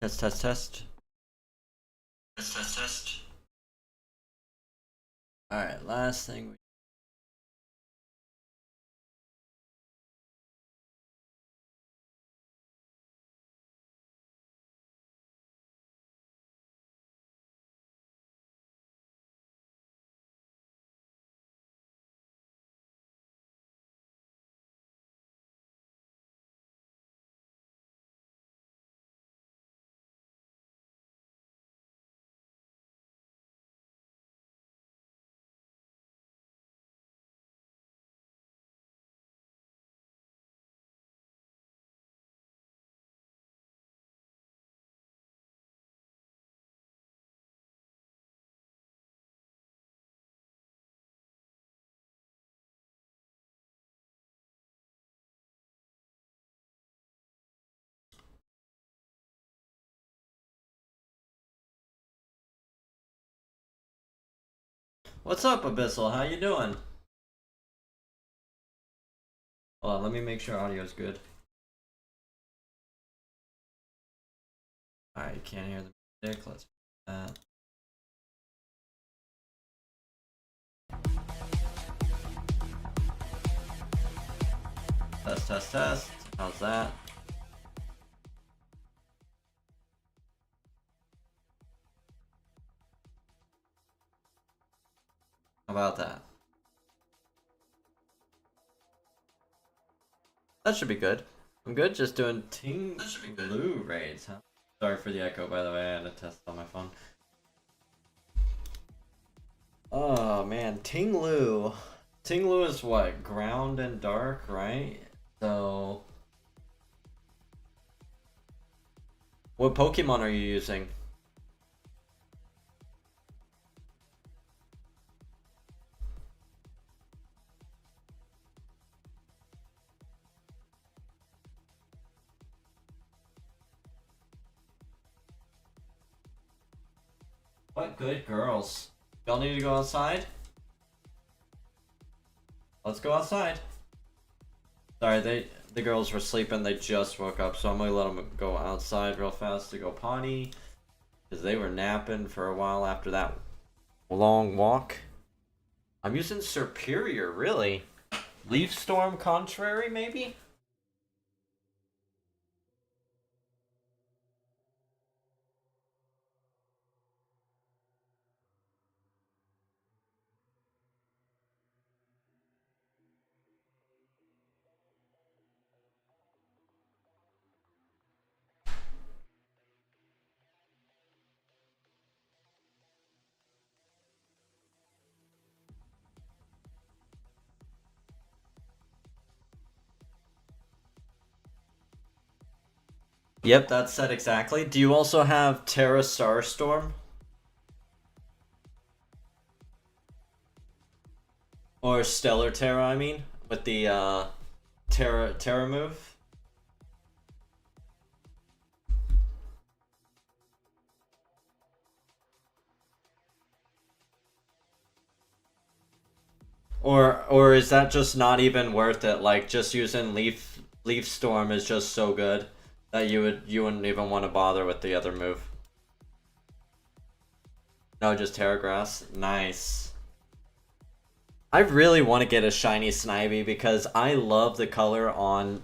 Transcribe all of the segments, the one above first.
Test, test, test. Test, test, test. Alright, last thing. What's up, Abyssal? How you doing? Hold on, let me make sure audio's good. Alright, you can't hear the music. Let's put that. Test, test, test. How's that? How about that? That should be good. I'm good, just doing Ting Blue raids, huh? Sorry for the echo, by the way. I had to test on my phone. Oh man, Ting Lu. Ting Lu is what? Ground and dark, right? So, what Pokemon are you using? What good girls. Y'all need to go outside? Let's go outside. Sorry, the girls were sleeping. They just woke up, so I'm gonna let them go outside real fast to go potty, because they were napping for a while after that long walk. I'm using Superior, really. Leaf Storm Contrary, maybe? Yep, that's set exactly. Do you also have Terra Starstorm? Or Stellar Terra, I mean, with the Terra move? Or is that just not even worth it? Like just using Leaf Storm is just so good that you wouldn't even want to bother with the other move. No, just Terra Grass. Nice. I really want to get a shiny Snivy because I love the color on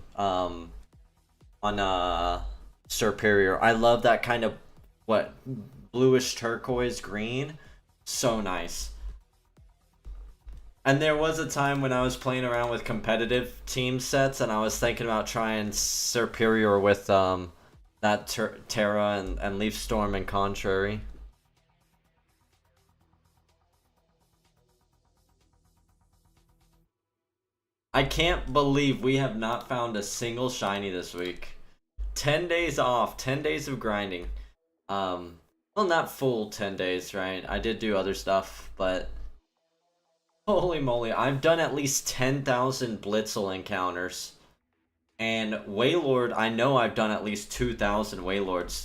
Superior. I love that kind of what bluish turquoise green. So nice. And there was a time when I was playing around with competitive team sets, and I was thinking about trying Superior with that Terra and Leaf Storm and Contrary. I can't believe we have not found a single shiny this week. 10 days off, 10 days of grinding. Well, not full 10 days, right? I did do other stuff, but holy moly, I've done at least 10,000 Blitzle encounters. And Wailord, I know I've done at least 2,000 Wailords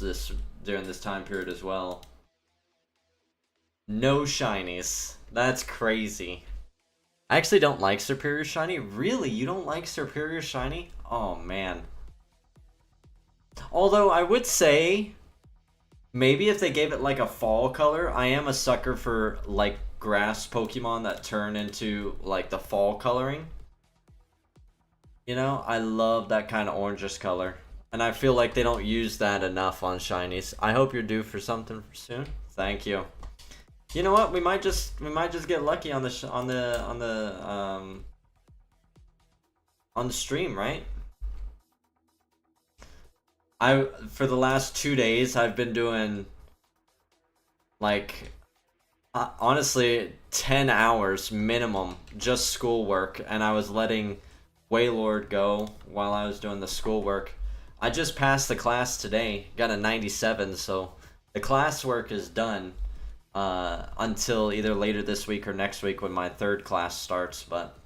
during this time period as well. No shinies. That's crazy. I actually don't like Superior Shiny. Really? You don't like Superior Shiny? Oh man. Although I would say Maybe if they gave it like a fall color. I am a sucker for like grass Pokemon that turn into like the fall coloring. You know, I love that kind of orangish color. And I feel like they don't use that enough on shinies. I hope you're due for something soon. Thank you. You know what? We might just get lucky on the on the stream, right? I for the last 2 days I've been doing like honestly 10 hours minimum just schoolwork, and I was letting Wailord go while I was doing the schoolwork. I just passed the class today, got a 97, so the classwork is done until either later this week or next week when my third class starts. But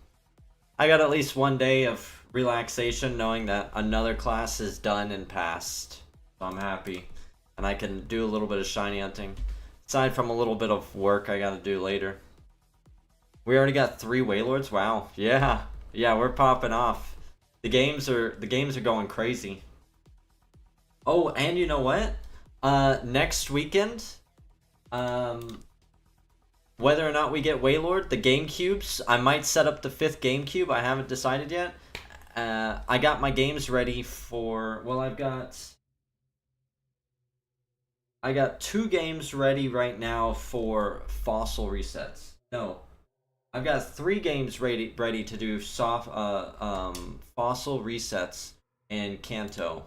I got at least one day of relaxation knowing that another class is done and passed. So I'm happy. And I can do a little bit of shiny hunting. Aside from a little bit of work I gotta do later. We already got 3 Wailords? Wow. Yeah. Yeah, we're popping off. The games are going crazy. Oh, and you know what? Next weekend, um, whether or not we get Wailord, the GameCubes, I might set up the 5th GameCube. I haven't decided yet. I got my games ready for. Well, I got 2 games ready right now for fossil resets. No, I've got 3 games ready to do fossil resets in Kanto.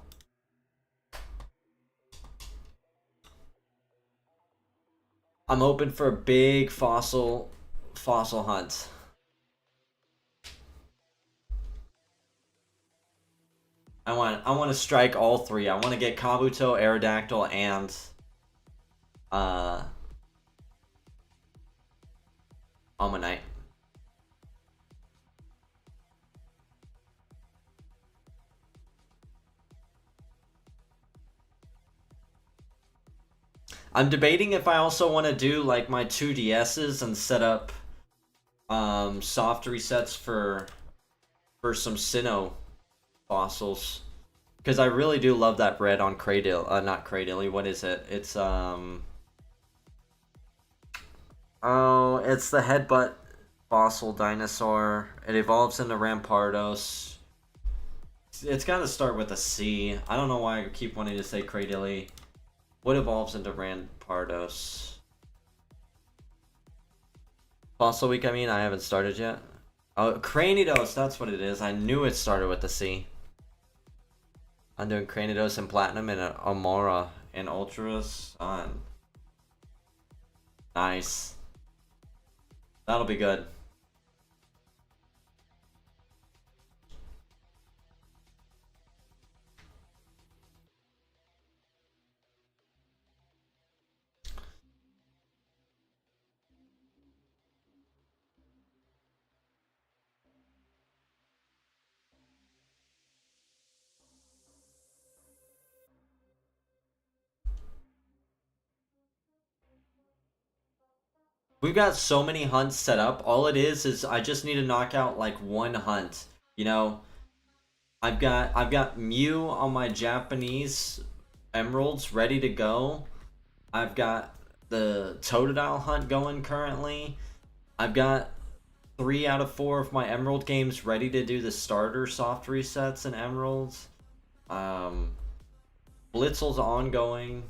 I'm hoping for a big fossil hunt. I want to strike all 3. I want to get Kabuto, Aerodactyl, and uh Ammonite. I'm debating if I also want to do like my 2DSs and set up soft resets for some Sinnoh fossils, because I really do love that red on Cradil. Not Cradilly. What is it? It's oh, it's the headbutt fossil dinosaur. It evolves into Rampardos. It's got to start with a C. I don't know why I keep wanting to say Cradilly. What evolves into Rampardos? Fossil Week, I mean, I haven't started yet. Oh, Cranidos, that's what it is. I knew it started with a C. I'm doing Cranidos and Platinum and Amora and Ultras on. Nice. That'll be good. We've got so many hunts set up. All it is I just need to knock out like one hunt. You know, I've got Mew on my Japanese emeralds ready to go. I've got the Totodile hunt going currently. I've got 3 out of 4 of my emerald games ready to do the starter soft resets and emeralds. Blitzle's ongoing.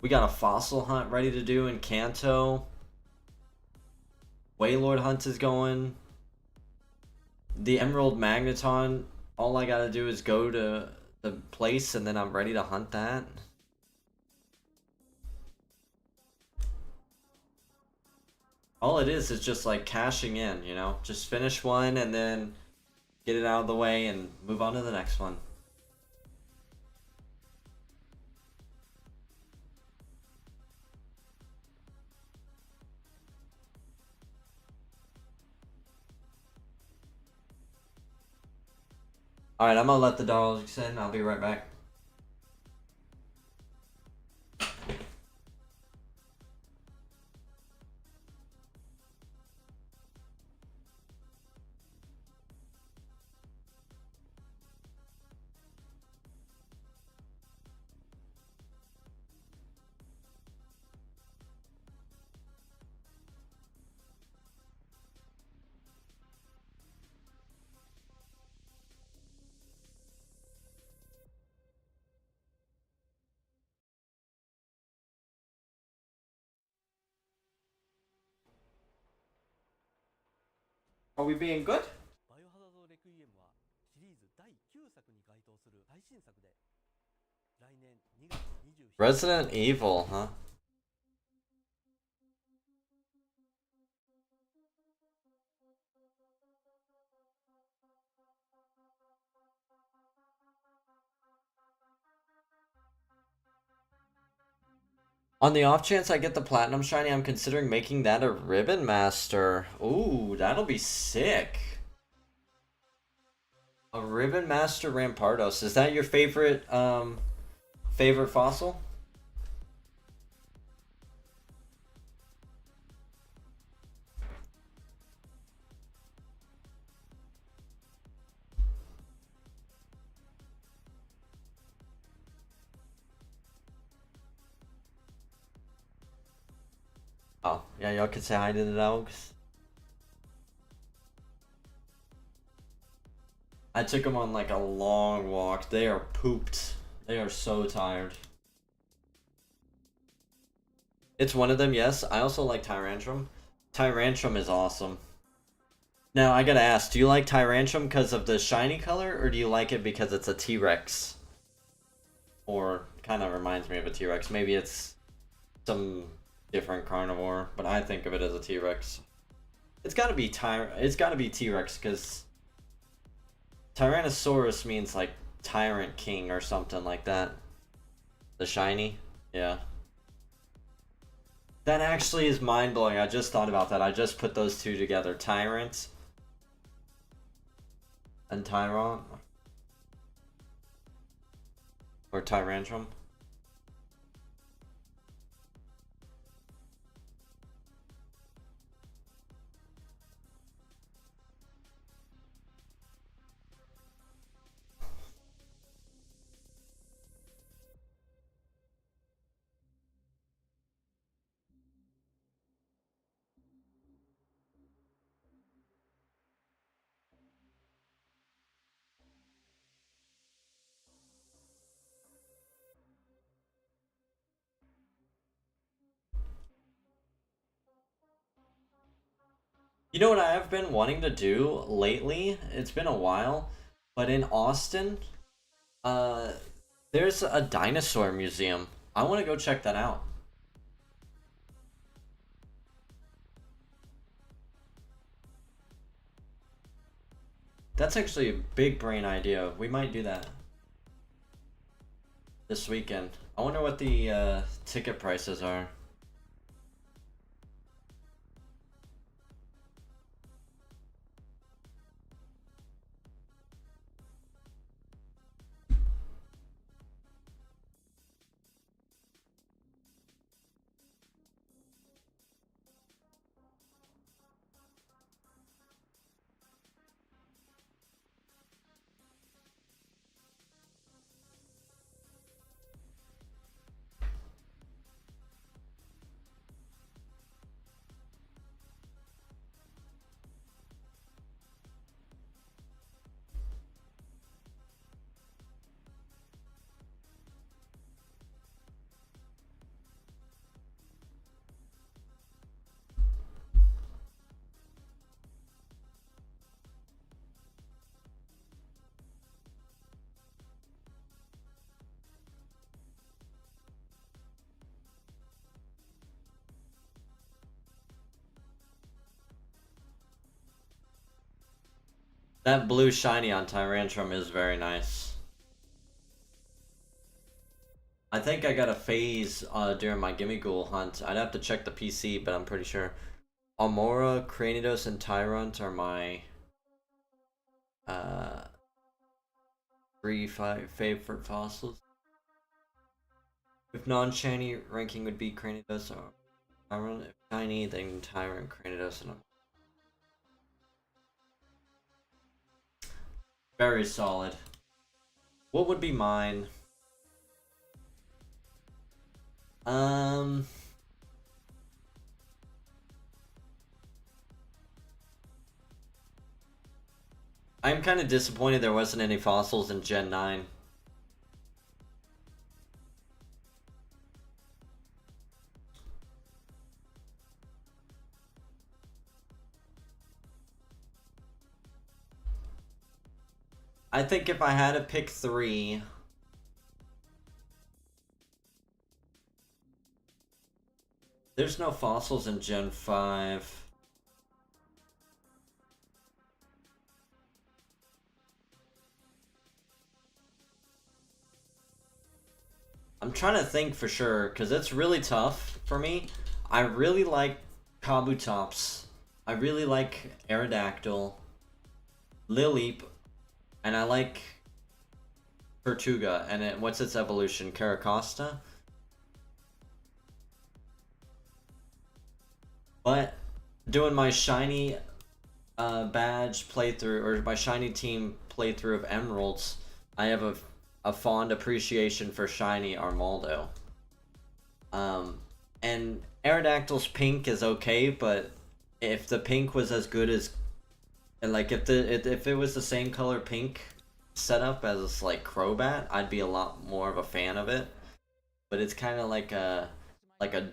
We got a fossil hunt ready to do in Kanto. Wailord hunt is going. The Emerald Magneton, all I gotta do is go to the place and then I'm ready to hunt that. All it is just like cashing in, you know? Just finish one and then get it out of the way and move on to the next one. Alright, I'm gonna let the dogs in. I'll be right back. Are we being good? Resident Evil, huh? On the off chance I get the platinum shiny, I'm considering making that a ribbon master. Ooh, that'll be sick. A ribbon master Rampardos. Is that your favorite favorite fossil? Oh, yeah, y'all can say hi to the dogs. I took them on like a long walk. They are pooped. They are so tired. It's one of them, yes. I also like Tyrantrum. Tyrantrum is awesome. Now, I gotta ask, do you like Tyrantrum because of the shiny color, or do you like it because it's a T-Rex? Or kind of reminds me of a T-Rex. Maybe it's some different carnivore, but I think of it as a T-Rex. It's gotta be T-Rex because Tyrannosaurus means like Tyrant King or something like that. The shiny, yeah. That actually is mind-blowing. I just thought about that. I just put those two together. Tyrant and Tyrant. Or Tyrantrum. You know what I have been wanting to do lately? It's been a while, but in Austin, uh, there's a dinosaur museum. I want to go check that out. That's actually a big brain idea. We might do that this weekend. I wonder what the ticket prices are. That blue shiny on Tyrantrum is very nice. I think I got a phase during my Gimme Ghoul hunt. I'd have to check the PC, but I'm pretty sure. Almora, Cranidos, and Tyrant are my uh, favorite fossils. If non-shiny, ranking would be Cranidos or Tyrant. If shiny, then Tyrant, Cranidos, and very solid. What would be mine? I'm kind of disappointed there wasn't any fossils in Gen 9. I think if I had to pick 3, there's no fossils in Gen 5. I'm trying to think for sure, because it's really tough for me. I really like Kabutops. I really like Aerodactyl, Lileep, and I like Tortuga. And what's its evolution? Caracosta? But doing my shiny badge playthrough, or my shiny team playthrough of Emeralds, I have a fond appreciation for shiny Armaldo. And Aerodactyl's pink is okay, but if the pink was as good as, and like if it was the same color pink setup as like Crobat, I'd be a lot more of a fan of it. But it's kind of like a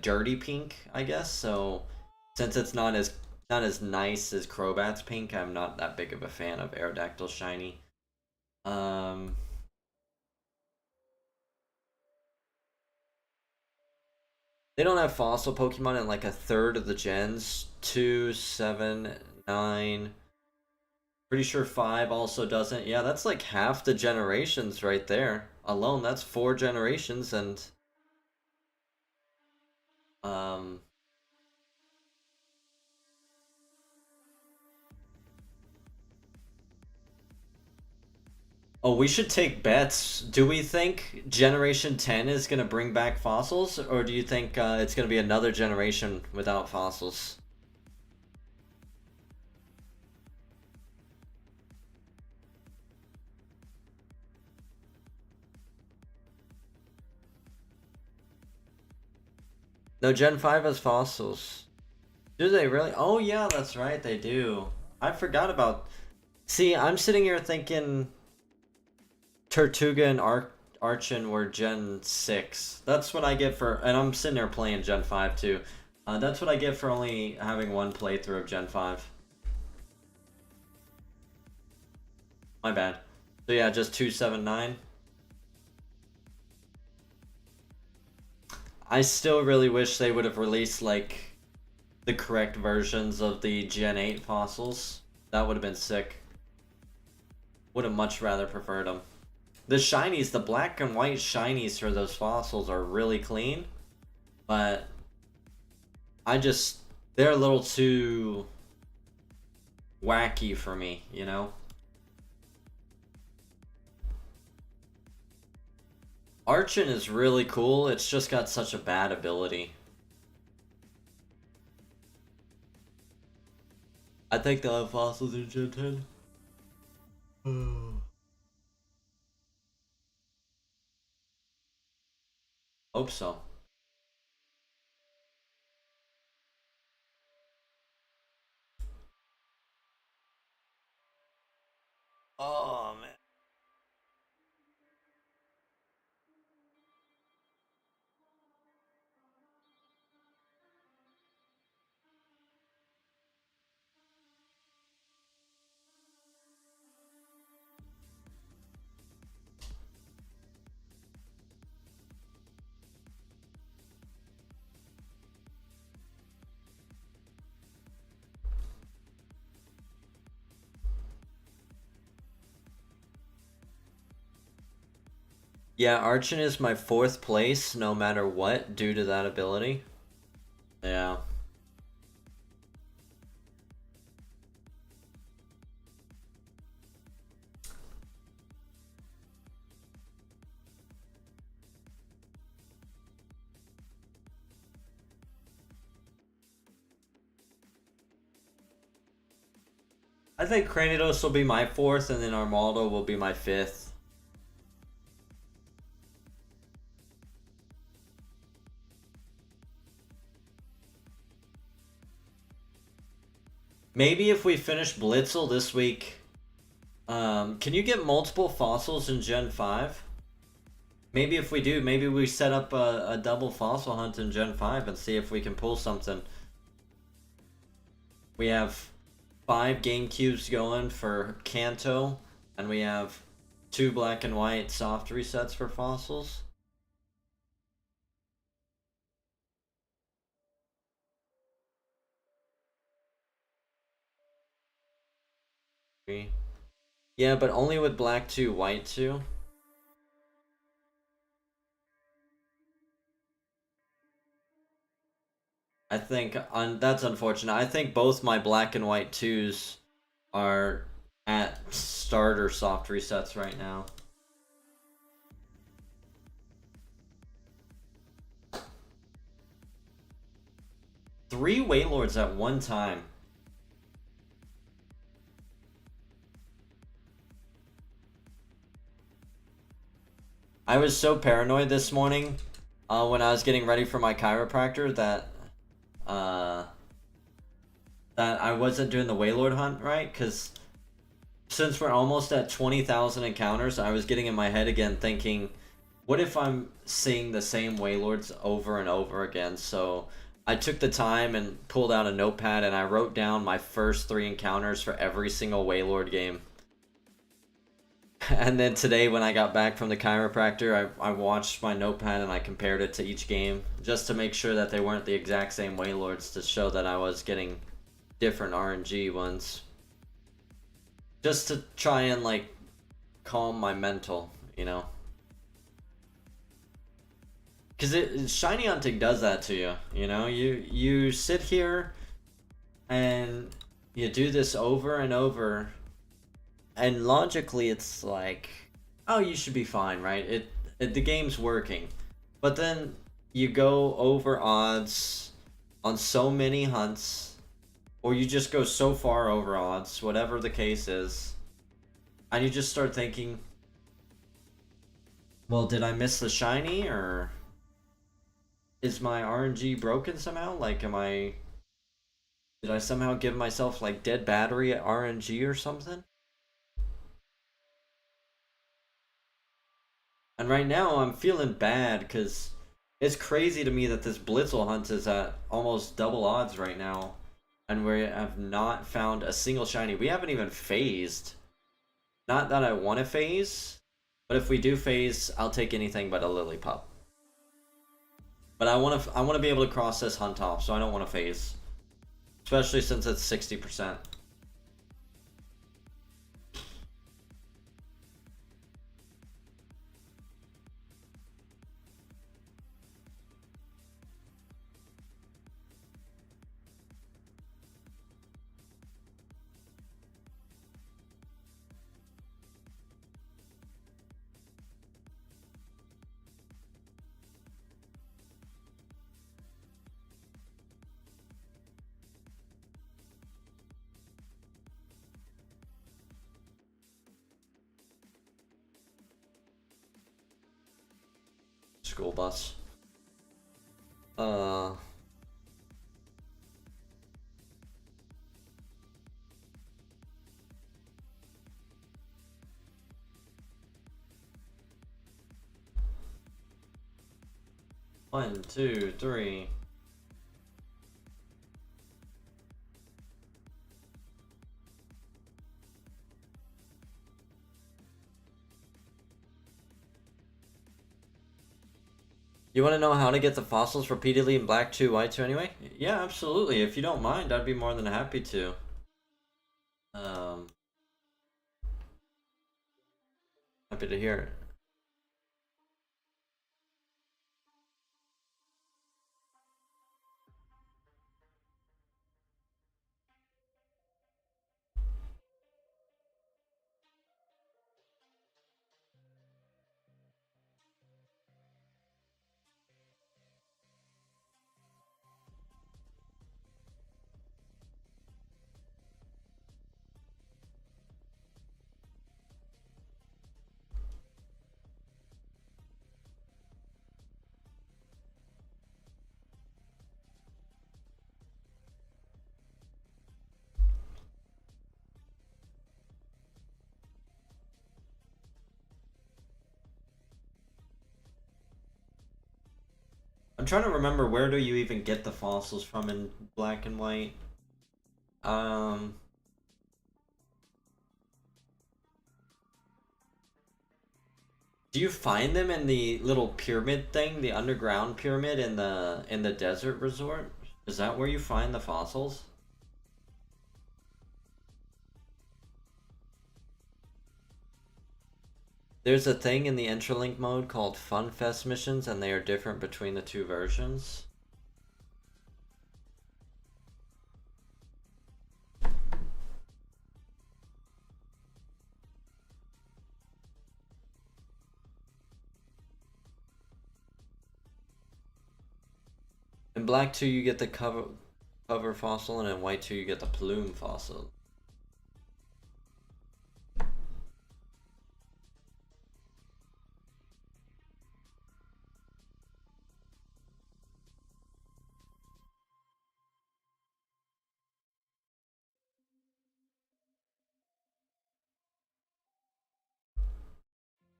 dirty pink, I guess. So since it's not as nice as Crobat's pink, I'm not that big of a fan of Aerodactyl shiny. They don't have fossil Pokemon in like a third of the gens. 2, 7, 9. Pretty sure 5 also doesn't. Yeah, that's like half the generations right there. Alone, that's 4 generations, and um oh, we should take bets. Do we think Generation 10 is going to bring back fossils, or do you think it's going to be another generation without fossils? No, Gen 5 has fossils. Do they really? Oh, yeah, that's right, they do. I forgot about... See, I'm sitting here thinking Tortuga and Archon were Gen 6. That's what I get for... And I'm sitting there playing Gen 5, too. That's what I get for only having one playthrough of Gen 5. My bad. So yeah, just 279. I still really wish they would have released, like, the correct versions of the Gen 8 fossils. That would have been sick. Would have much rather preferred them. The shinies, the black and white shinies for those fossils are really clean. But they're a little too wacky for me, you know? Archon is really cool, it's just got such a bad ability. I think they'll have fossils in Gen 10. Hope so. Oh, man. Yeah, Archon is my 4th place no matter what due to that ability. Yeah. I think Cranidos will be my 4th, and then Armaldo will be my 5th. Maybe if we finish Blitzle this week, can you get multiple fossils in Gen 5? Maybe if we do, maybe we set up a double fossil hunt in Gen 5 and see if we can pull something. We have 5 GameCubes going for Kanto, and we have 2 black and white soft resets for fossils. Yeah, but only with black 2, white 2. I think that's unfortunate. I think both my black and white 2s are at starter soft resets right now. Three Wailords at one time. I was so paranoid this morning when I was getting ready for my chiropractor that I wasn't doing the Wailord hunt right, because since we're almost at 20,000 encounters, I was getting in my head again thinking, what if I'm seeing the same Wailords over and over again? So I took the time and pulled out a notepad and I wrote down my first 3 encounters for every single Wailord game. And then today when I got back from the chiropractor, I watched my notepad and I compared it to each game just to make sure that they weren't the exact same Wailords, to show that I was getting different RNG ones. Just to try and like calm my mental, you know? Because shiny hunting does that to you, you know? You sit here and you do this over and over, and logically it's like, oh, you should be fine, right? The game's working. But then you go over odds on so many hunts, or you just go so far over odds, whatever the case is, and you just start thinking, well, did I miss the shiny, or is my RNG broken somehow? Like, did I somehow give myself like dead battery at RNG or something? And right now I'm feeling bad because it's crazy to me that this Blitzle hunt is at almost double odds right now, and we have not found a single shiny. We haven't even phased. Not that I want to phase, but if we do phase, I'll take anything but a lily pup. But I want to be able to cross this hunt off, so I don't want to phase, especially since it's 60%. School bus. Uh. One, two, three. You want to know how to get the fossils repeatedly in black 2, white 2 anyway? Yeah, absolutely. If you don't mind, I'd be more than happy to. Happy to hear it. I'm trying to remember, where do you even get the fossils from in black and white? Um, Do you find them in the little pyramid thing, the underground pyramid in the desert resort? Is that where you find the fossils? There's a thing in the Interlink mode called Fun Fest missions, and they are different between the two versions. In Black 2 you get the cover fossil, and in White 2 you get the plume fossil.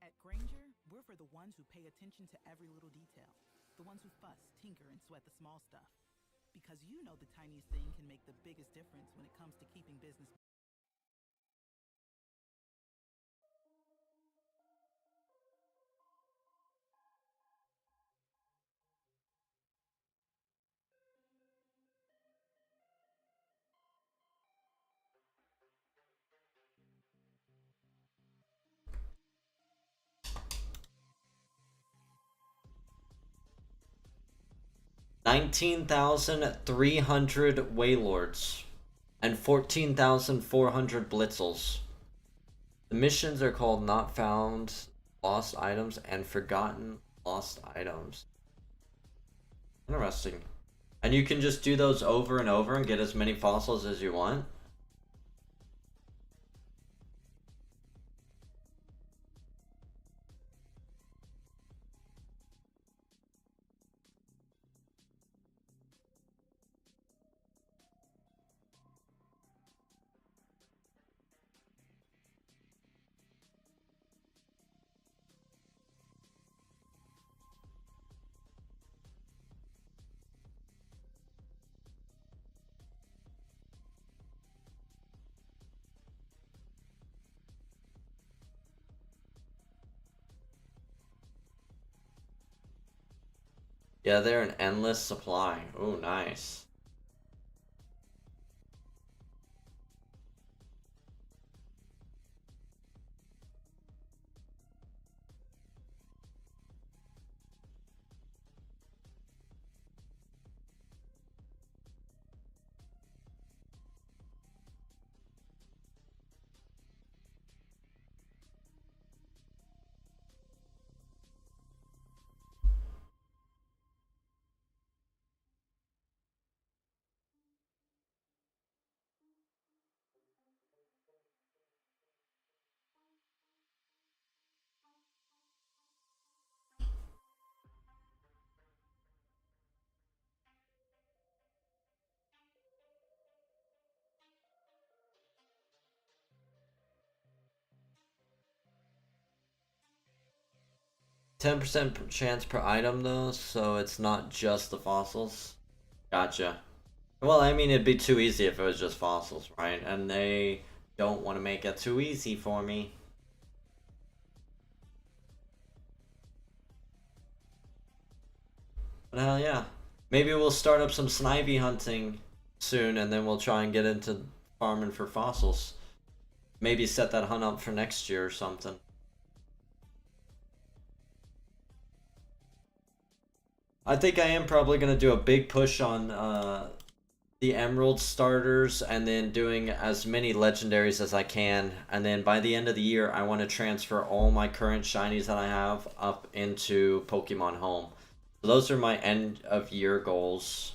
At Granger, we're for the ones who pay attention to every little detail. The ones who fuss, tinker, and sweat the small stuff. Because you know the tiniest thing can make the biggest difference when it comes to keeping business. $19,300 Wailords and 14,400 Blitzles. The missions are called Not Found Lost Items and Forgotten Lost Items. Interesting. And you can just do those over and over and get as many fossils as you want? Yeah, they're an endless supply. Oh, nice. %10 chance per item though, so it's not just the fossils. Gotcha. Well, I mean, it'd be too easy if it was just fossils, right? And they don't want to make it too easy for me. But hell yeah. Maybe we'll start up some snivy hunting soon, and then we'll try and get into farming for fossils. Maybe set that hunt up for next year or something. I think I am probably going to do a big push on the Emerald starters, and then doing as many legendaries as I can. And then by the end of the year, I want to transfer all my current shinies that I have up into Pokemon Home. So those are my end of year goals.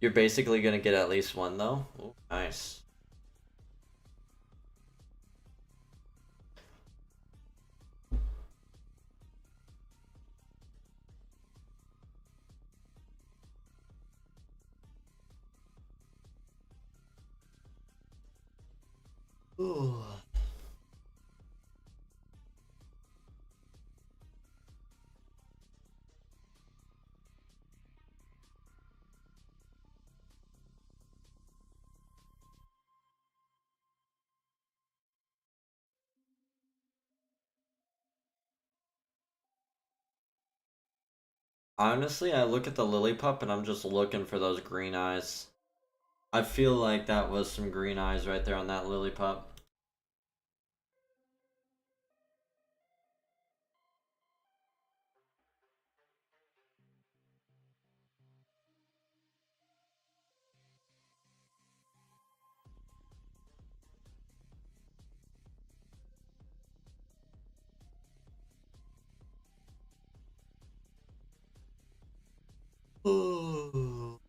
You're basically going to get at least one though. Ooh, nice. Ooh. Honestly, I look at the lily pup and I'm just looking for those green eyes. I feel like that was some green eyes right there on that lily pup. Ooh.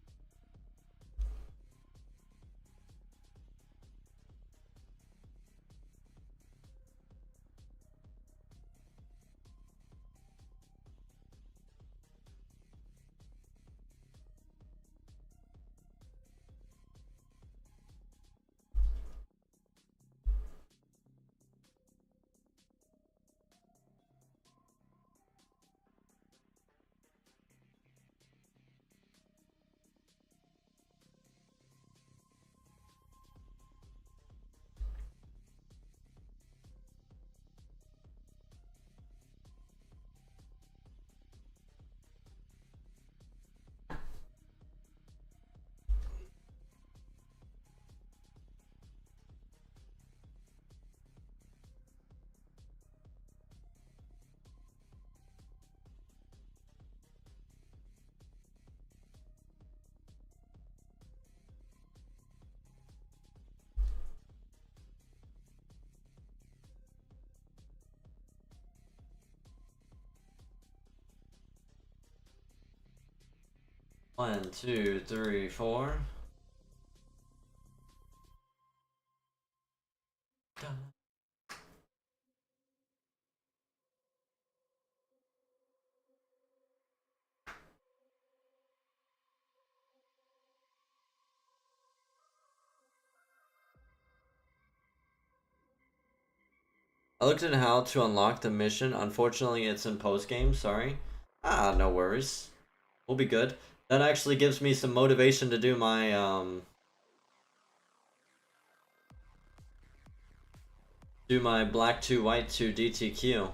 1, 2, 3, 4. I looked at how to unlock the mission. Unfortunately, it's in post game. Sorry. Ah, no worries. We'll be good. That actually gives me some motivation to do my black 2 white 2 DTQ.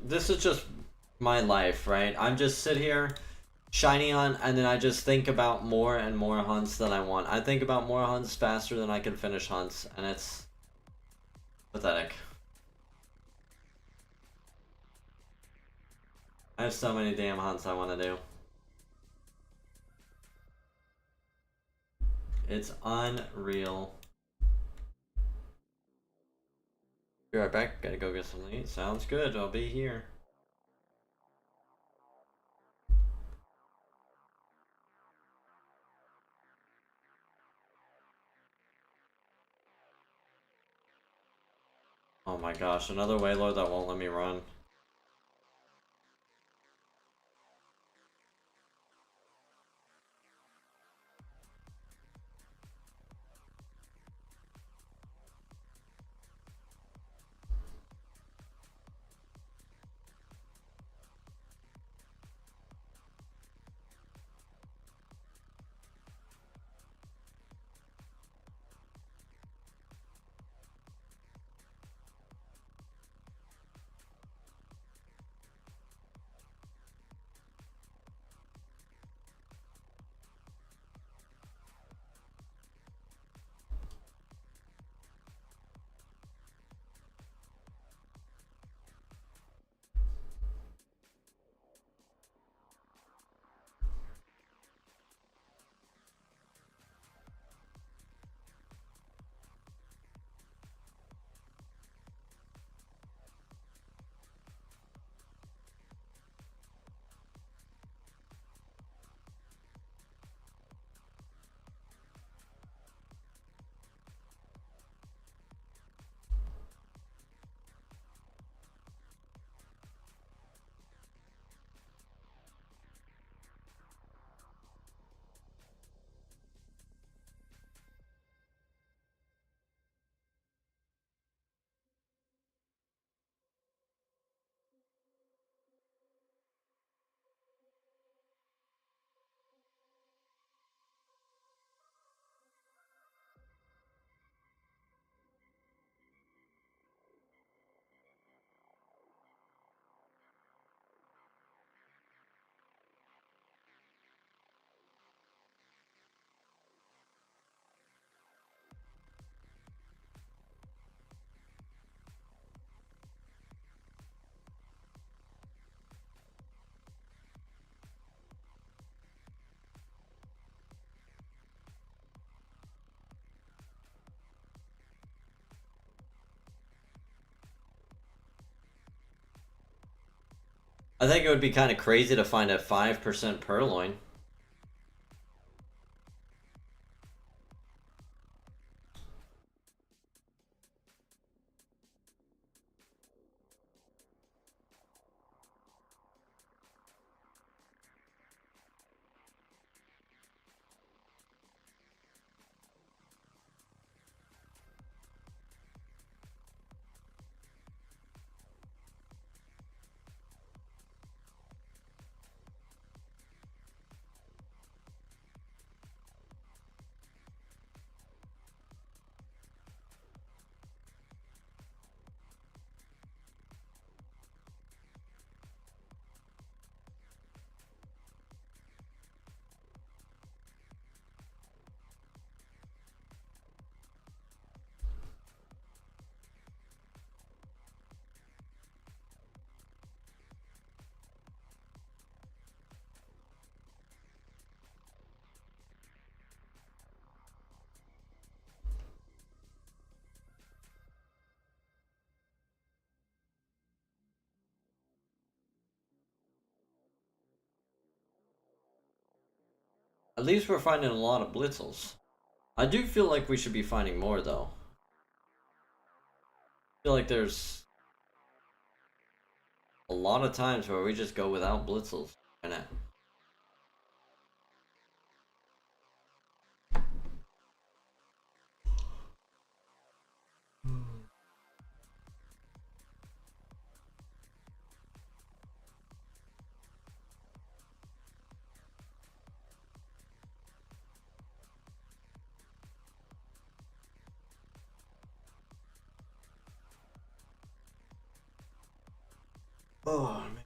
This is just my life, right? I'm just sit here, shiny hunt, and then I just think about more and more hunts than I want. I think about more hunts faster than I can finish hunts, and it's pathetic. I have so many damn hunts I want to do. It's unreal. Be right back. Gotta go get some meat. Sounds good. I'll be here. Oh my gosh, another Wailord that won't let me run. I think it would be kind of crazy to find a 5% purloin. At least we're finding a lot of Blitzles. I do feel like we should be finding more, though. I feel like there's a lot of times where we just go without Blitzles. Oh, man.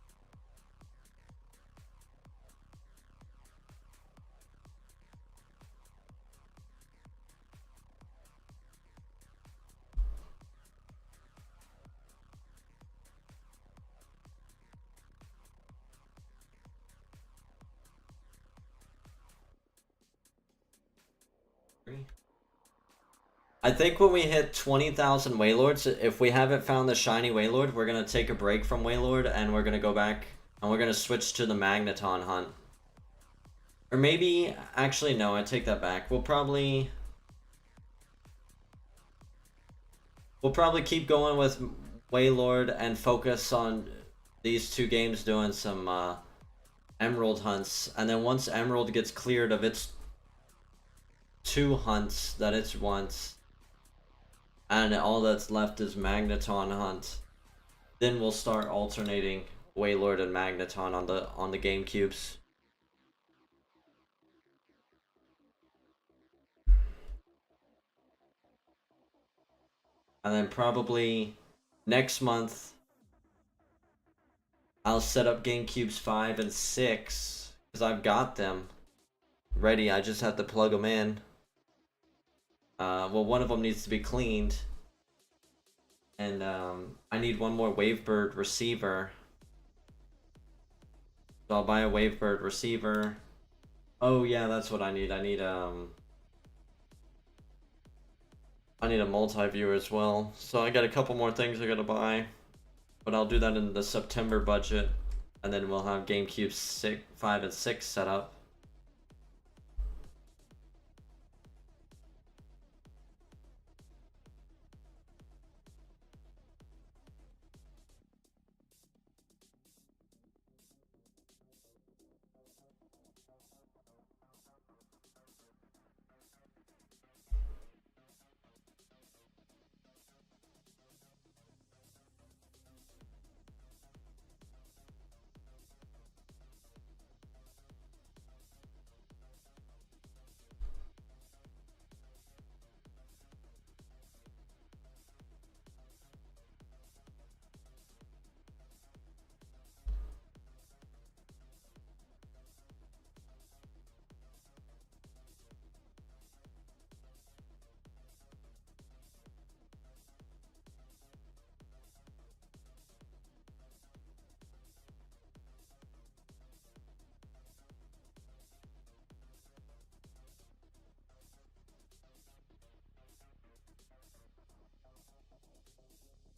I think when we hit 20,000 Wailords, if we haven't found the shiny Wailord, we're gonna take a break from Wailord and we're gonna go back and we're gonna switch to the Magneton hunt. Or maybe, actually no, I take that back. We'll probably keep going with Wailord and focus on these two games doing some Emerald hunts. And then once Emerald gets cleared of its 2 hunts that it's wants, and all that's left is Magneton hunt, then we'll start alternating Wailord and Magneton on the GameCubes. And then probably next month I'll set up GameCubes 5 and 6 because I've got them ready. I just have to plug them in. Well, one of them needs to be cleaned. And I need one more Wavebird receiver. So I'll buy a Wavebird receiver. Oh yeah, that's what I need. I need a multi-viewer as well. So I got a couple more things I gotta buy. But I'll do that in the September budget. And then we'll have GameCube 5 and 6 set up.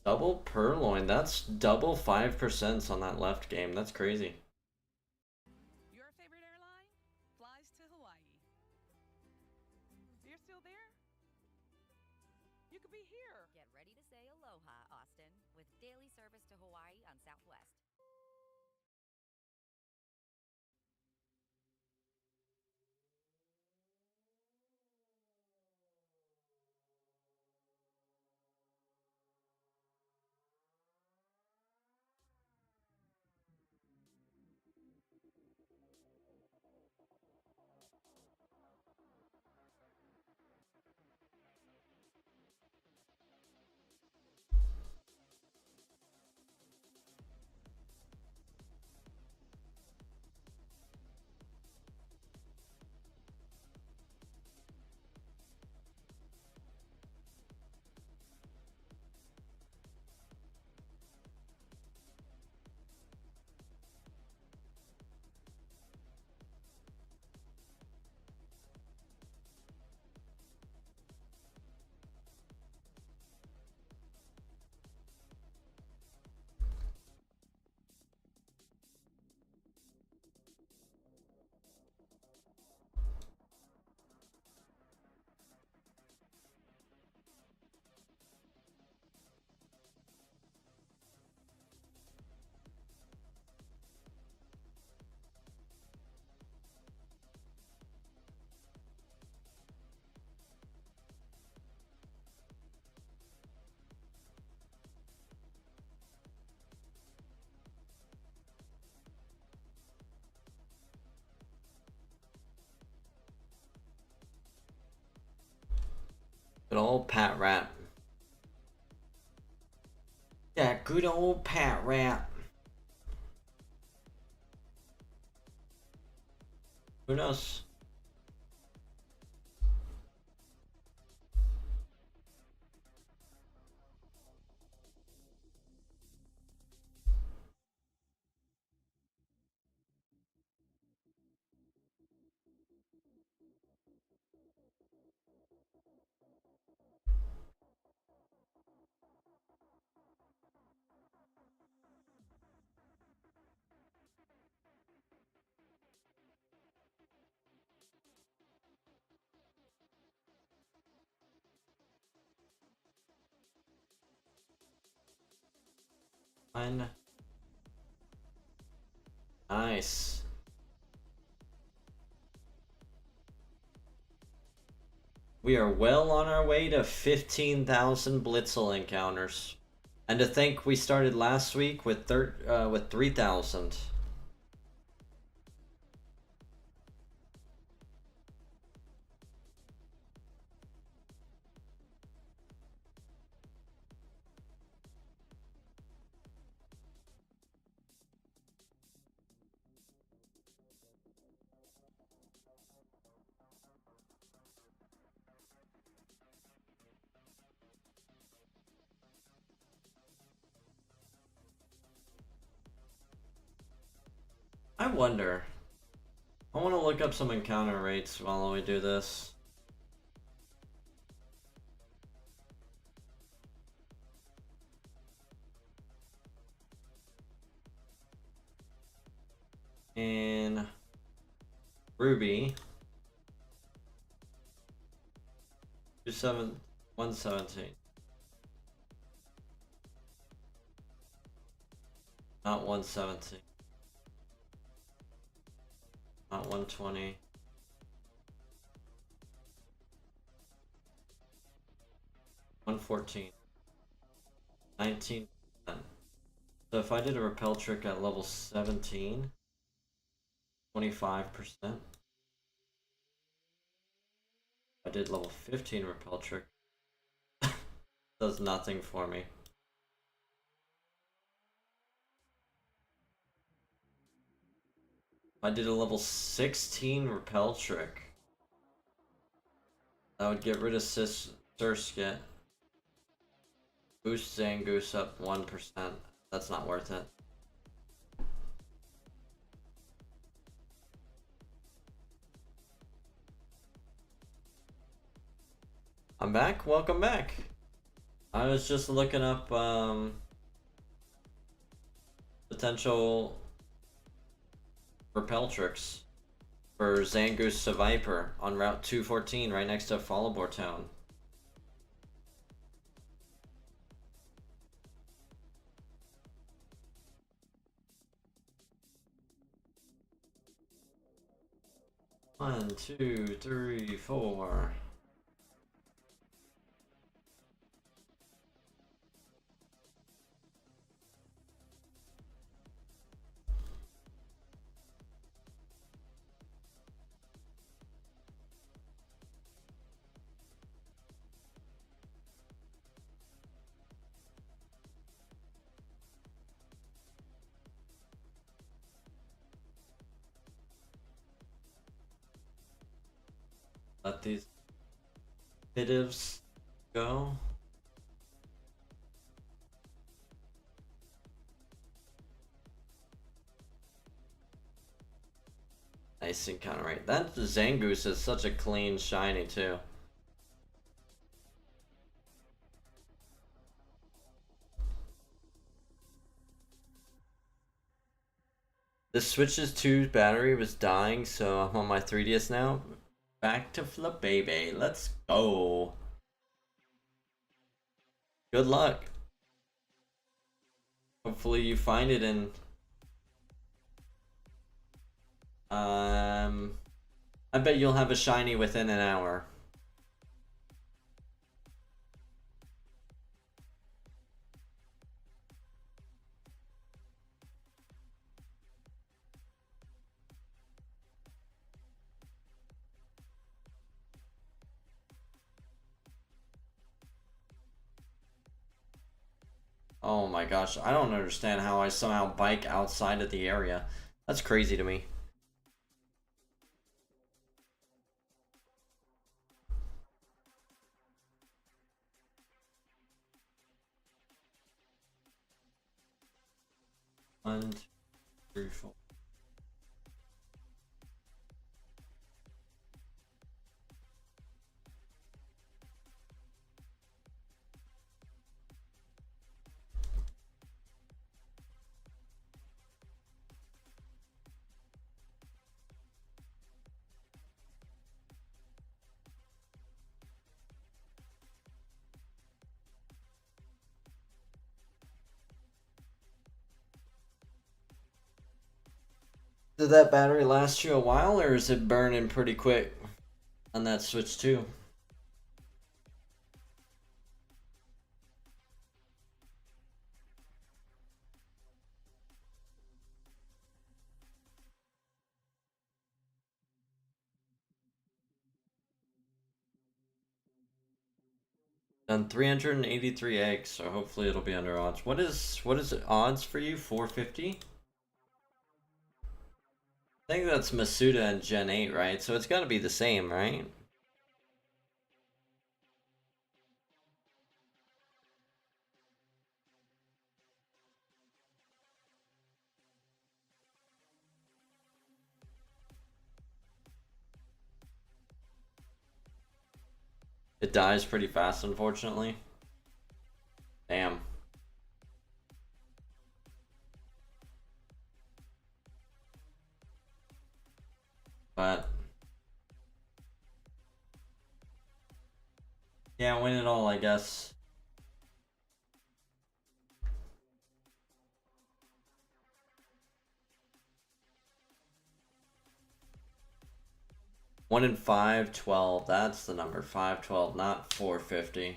Double purloin. That's double 5% on that left game. That's crazy. Your favorite airline flies to Hawaii. You're still there? You could be here. Get ready to say aloha, Austin, with daily service to Hawaii on Southwest. Good old Pat Rat. Yeah, good old Pat Rat. Who knows? Fine. Nice. We are well on our way to 15,000 Blitzle encounters. And to think we started last week with 3,000. I wonder. I want to look up some encounter rates while we do this. In Ruby, 117. Not 117. Not 120. 114. 19%. So if I did a repel trick at level 17, 25%. I did level 15 repel trick. Does nothing for me. I did a level 16 repel trick. That would get rid of Surskit. Boost Zangoose up 1%. That's not worth it. I'm back. Welcome back. I was just looking up potential repel tricks for Zangoose to Viper on Route 214 right next to Fallabor Town. One, two, three, four. Let these bitives go. Nice encounter rate. That Zangoose is such a clean shiny too. The Switch's 2 battery was dying, so I'm on my 3DS now. Back to Flip Baby. Let's go. Good luck. Hopefully you find it in I bet you'll have a shiny within an hour. Oh my gosh, I don't understand how I somehow bike outside of the area. That's crazy to me. One, two, three, four. Did that battery last you a while, or is it burning pretty quick on that Switch too? Done 383 eggs, so hopefully it'll be under odds. What is it odds for you? 450? I think that's Masuda and Gen 8, right? So it's got to be the same, right? It dies pretty fast, unfortunately. Damn. But yeah, win it all, I guess. One in 512. That's the number. 512, not 450.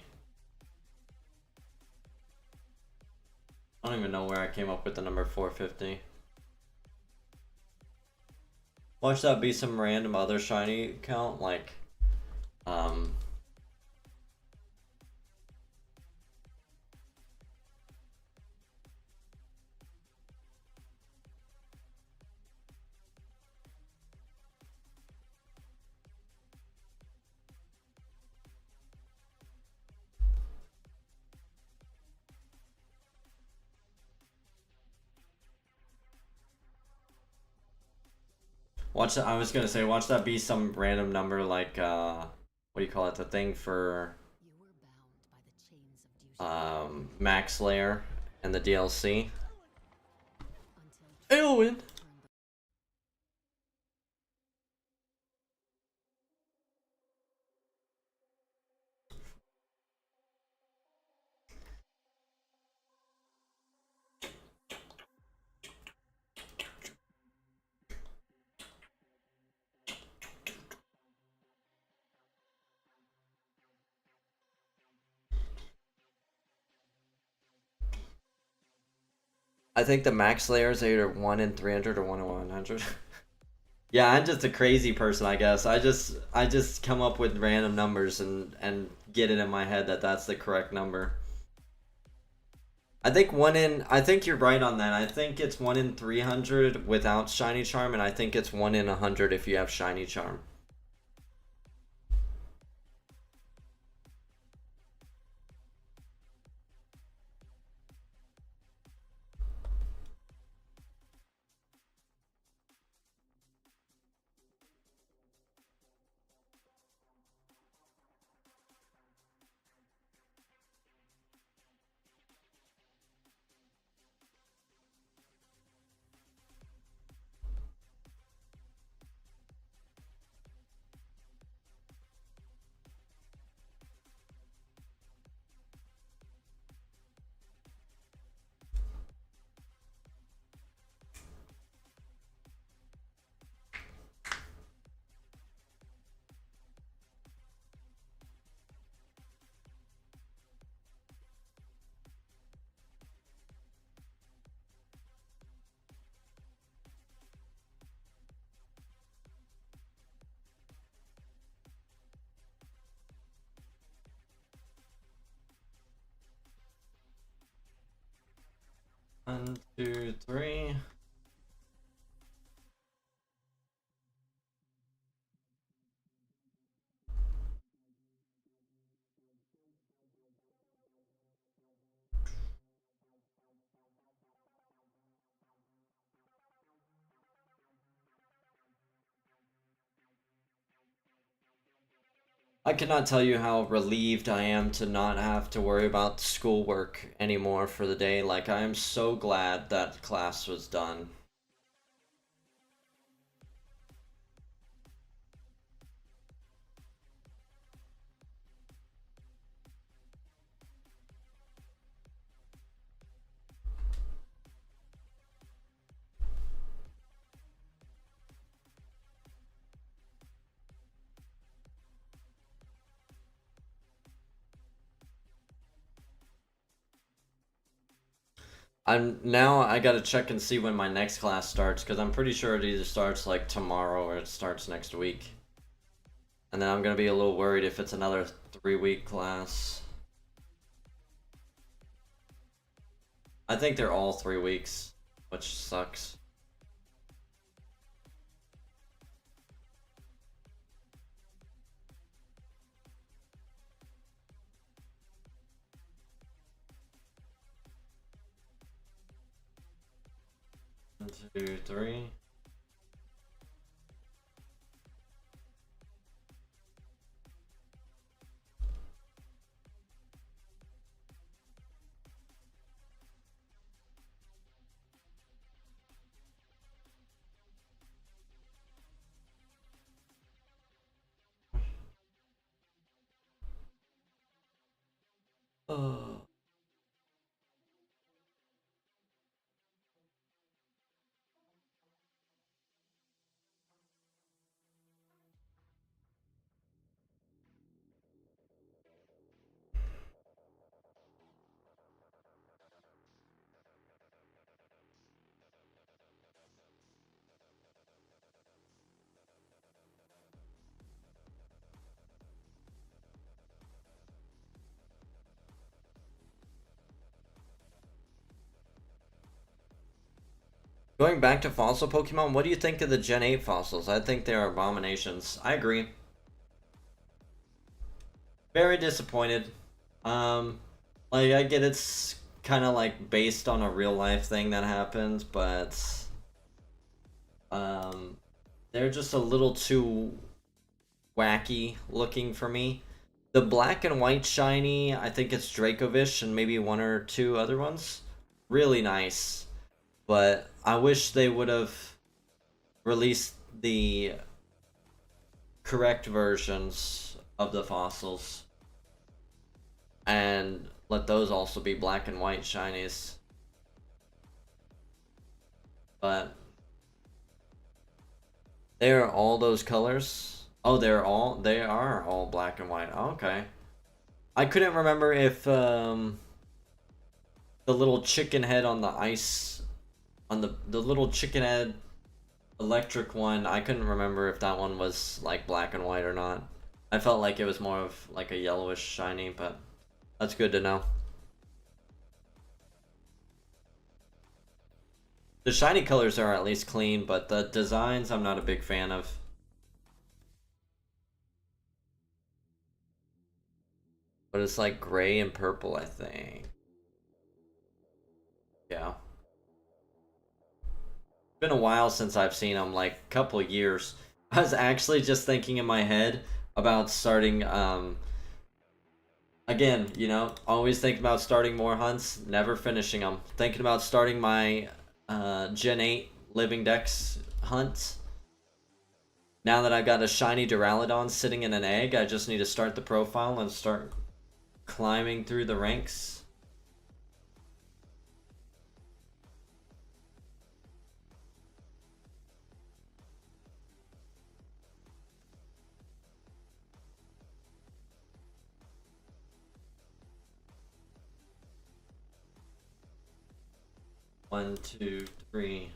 I don't even know where I came up with the number 450. Watch that be some random other shiny count, like, watch that. I was gonna say, watch that be some random number, like, what do you call it? The thing for, Max Layer and the DLC. It'll win. I think the max layers are either 1 in 300 or 1 in 100. Yeah, I'm just a crazy person, I guess. I just come up with random numbers and get it in my head that that's the correct number. I think you're right on that. I think it's 1 in 300 without shiny charm, and I think it's 1 in 100 if you have shiny charm. One, two, three. I cannot tell you how relieved I am to not have to worry about schoolwork anymore for the day. Like, I am so glad that class was done. I gotta check and see when my next class starts, because I'm pretty sure it either starts like tomorrow or it starts next week. And then I'm gonna be a little worried if it's another 3-week class. I think they're all 3 weeks, which sucks. One, two, three. Oh. Going back to fossil Pokemon, what do you think of the Gen 8 fossils? I think they are abominations. I agree. Very disappointed. Like, I get it's kind of like based on a real life thing that happened, but they're just a little too wacky looking for me. The black and white shiny, I think it's Dracovish and maybe one or two other ones. Really nice. But I wish they would have released the correct versions of the fossils and let those also be black and white shinies. But they are all those colors. Oh, they are all black and white. Okay. I couldn't remember if the little chicken head on the ice on the little chicken head electric one, I couldn't remember if that one was like black and white or not. I felt like it was more of like a yellowish shiny, but that's good to know. The shiny colors are at least clean, but the designs I'm not a big fan of. But it's like gray and purple, I think. Yeah. It's been a while since I've seen them, like a couple years. I was actually just thinking in my head about starting, again, you know, always thinking about starting more hunts, never finishing them. Thinking about starting my Gen 8 Living Dex hunt. Now that I've got a shiny Duraludon sitting in an egg, I just need to start the profile and start climbing through the ranks. One, two, three.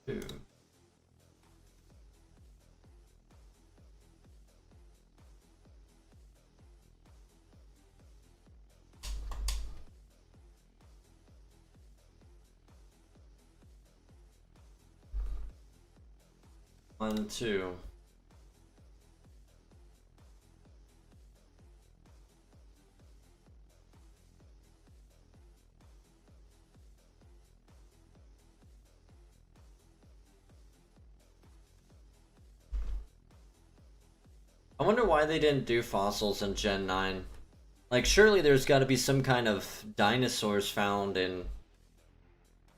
Two. One, two. I wonder why they didn't do fossils in Gen 9. Like, surely there's got to be some kind of dinosaurs found in...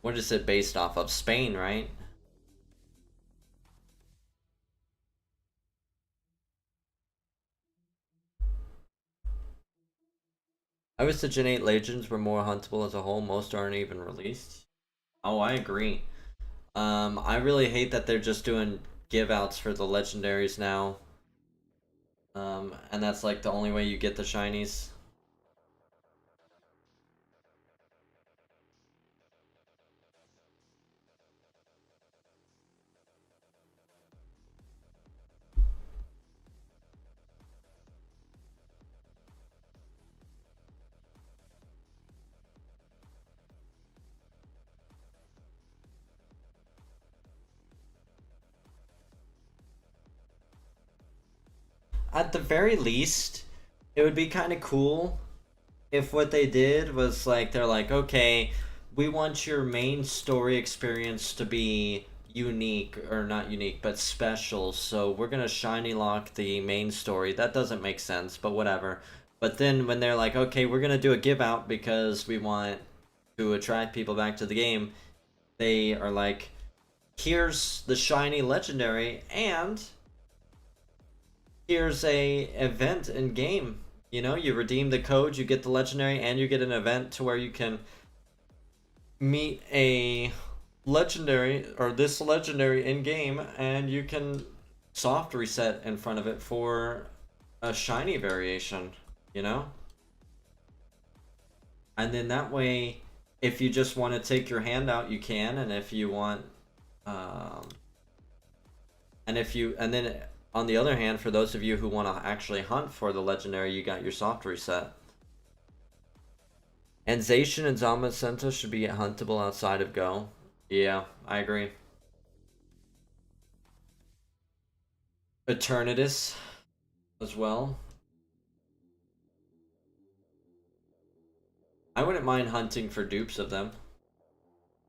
What is it based off of? Spain, right? I wish the Gen 8 Legends were more huntable as a whole. Most aren't even released. Oh, I agree. I really hate that they're just doing give outs for the legendaries now. And that's like the only way you get the shinies. At the very least, it would be kind of cool if what they did was like, they're like, okay, we want your main story experience to be unique, or not unique, but special, so we're gonna shiny lock the main story. That doesn't make sense, but whatever. But then when they're like, okay, we're gonna do a give out because we want to attract people back to the game, they are like, here's the shiny legendary, and here's a event in game. You know, you redeem the code, you get the legendary, and you get an event to where you can meet a legendary, or this legendary in game, and you can soft reset in front of it for a shiny variation, you know? And then that way, if you just want to take your hand out, you can, and if you want, and then on the other hand, for those of you who want to actually hunt for the legendary, you got your soft reset. And Zacian and Zamazenta should be huntable outside of Go. Yeah, I agree. Eternatus. as well. I wouldn't mind hunting for dupes of them.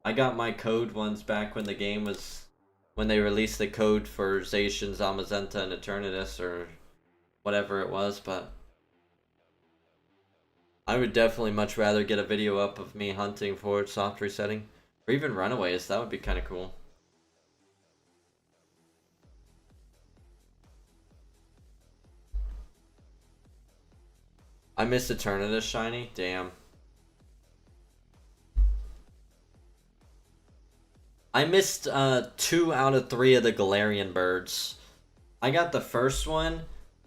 I got my code ones back when the game was, when they released the code for Zacian, Zamazenta, and Eternatus, or whatever it was, but I would definitely much rather get a video up of me hunting for soft resetting. Or even runaways, that would be kind of cool. I missed Eternatus shiny, damn. I missed 2 out of 3 of the Galarian birds. I got the first one,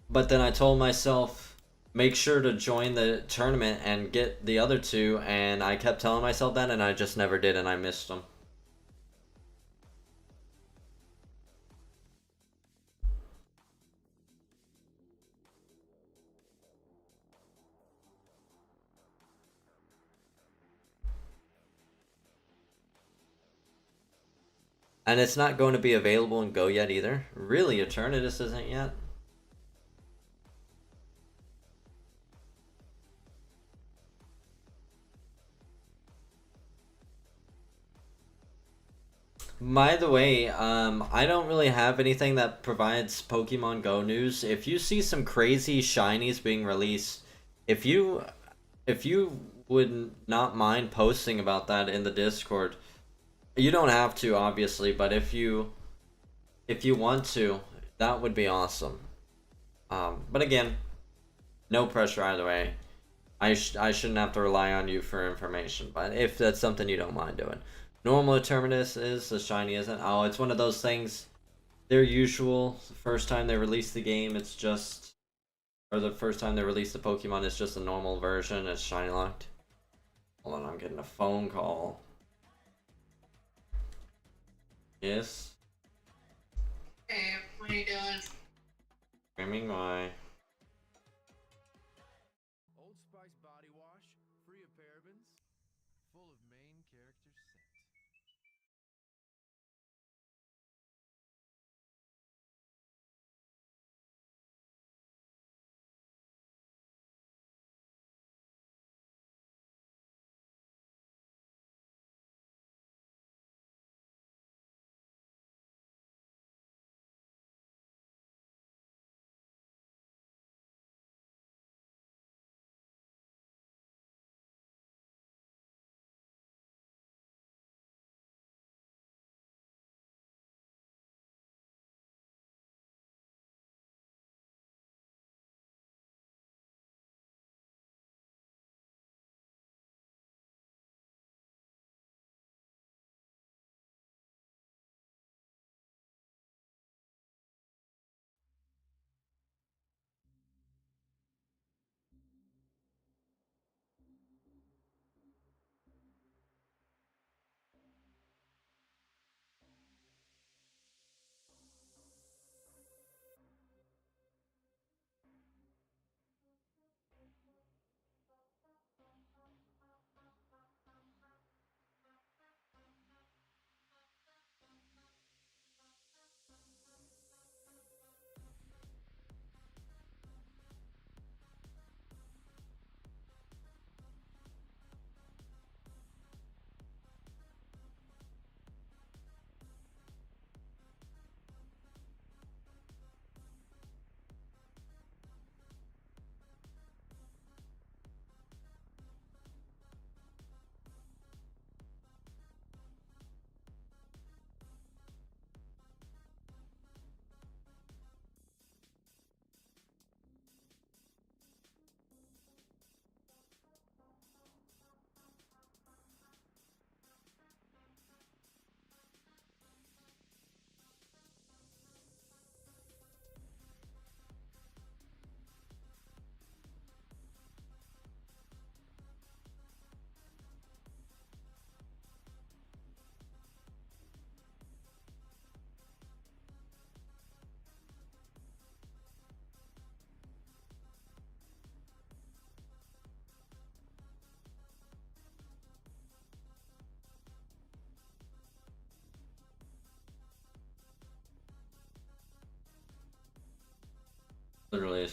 but then I told myself, make sure to join the tournament and get the other 2, and I kept telling myself that, and I just never did, and I missed them. And it's not going to be available in Go yet either. Really, Eternatus isn't yet? By the way, I don't really have anything that provides Pokemon Go news. If you see some crazy shinies being released, if you would not mind posting about that in the Discord, you don't have to obviously, but if you want to, that would be awesome. But again, no pressure either way. I shouldn't have to rely on you for information, but if that's something you don't mind doing. Normal Terminus is, the shiny isn't. Oh, it's one of those things, they're usual. The first time they release the game, it's just, or the first time they release the Pokemon, it's just a normal version, it's shiny locked. Hold on, I'm getting a phone call. Yes? Hey, what are you doing? Screaming why? Old Spice body wash, free of parabens, full of main character scent.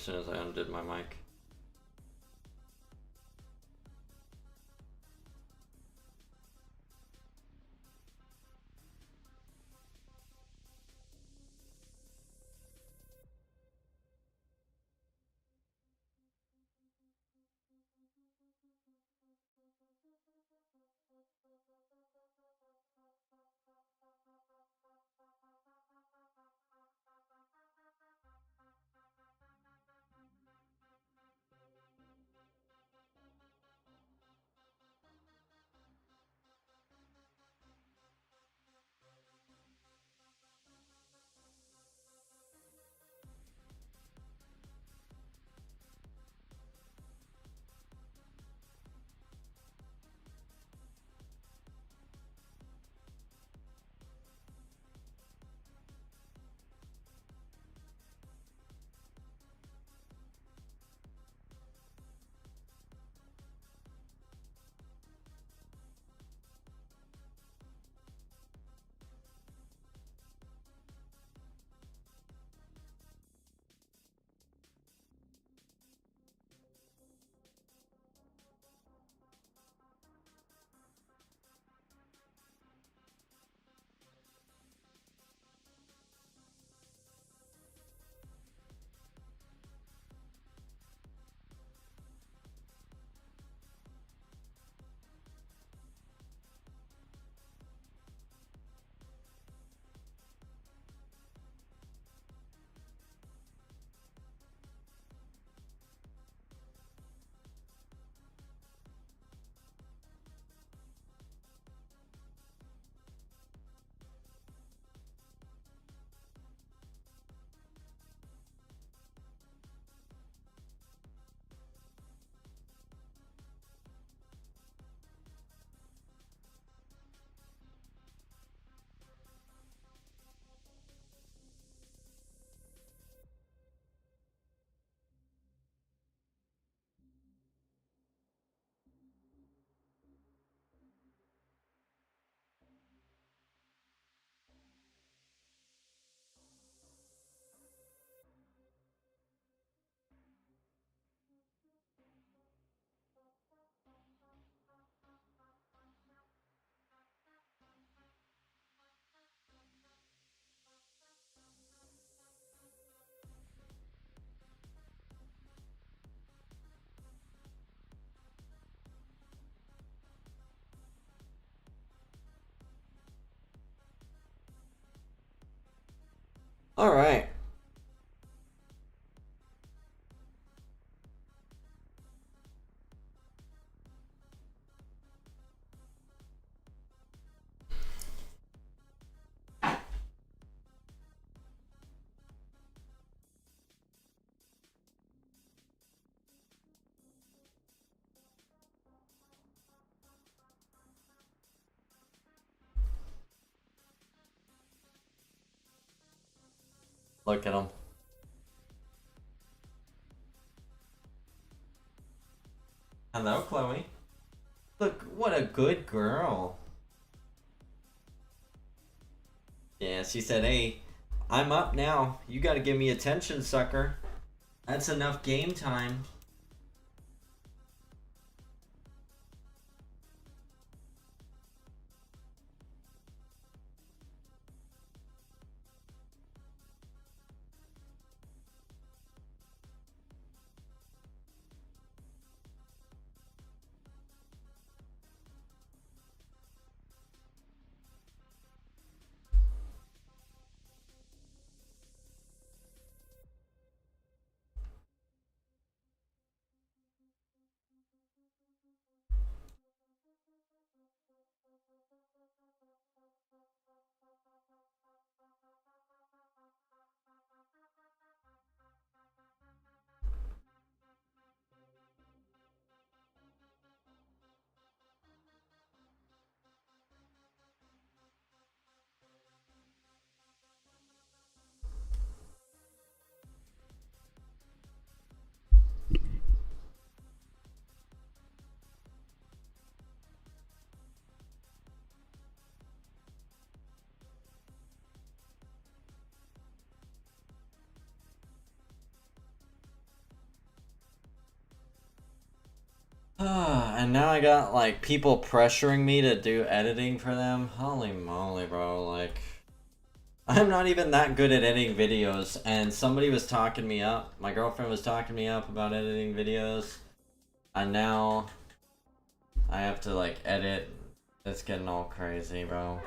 soon as I undid my mic. All right. Look at him. Hello, Chloe. Look, what a good girl. Yeah, she said, hey, I'm up now. You gotta give me attention, sucker. That's enough game time. And now I got like people pressuring me to do editing for them. Holy moly, bro. Like, I'm not even that good at editing videos, and somebody was talking me up. My girlfriend was talking me up about editing videos. And now I have to like edit. It's getting all crazy, bro.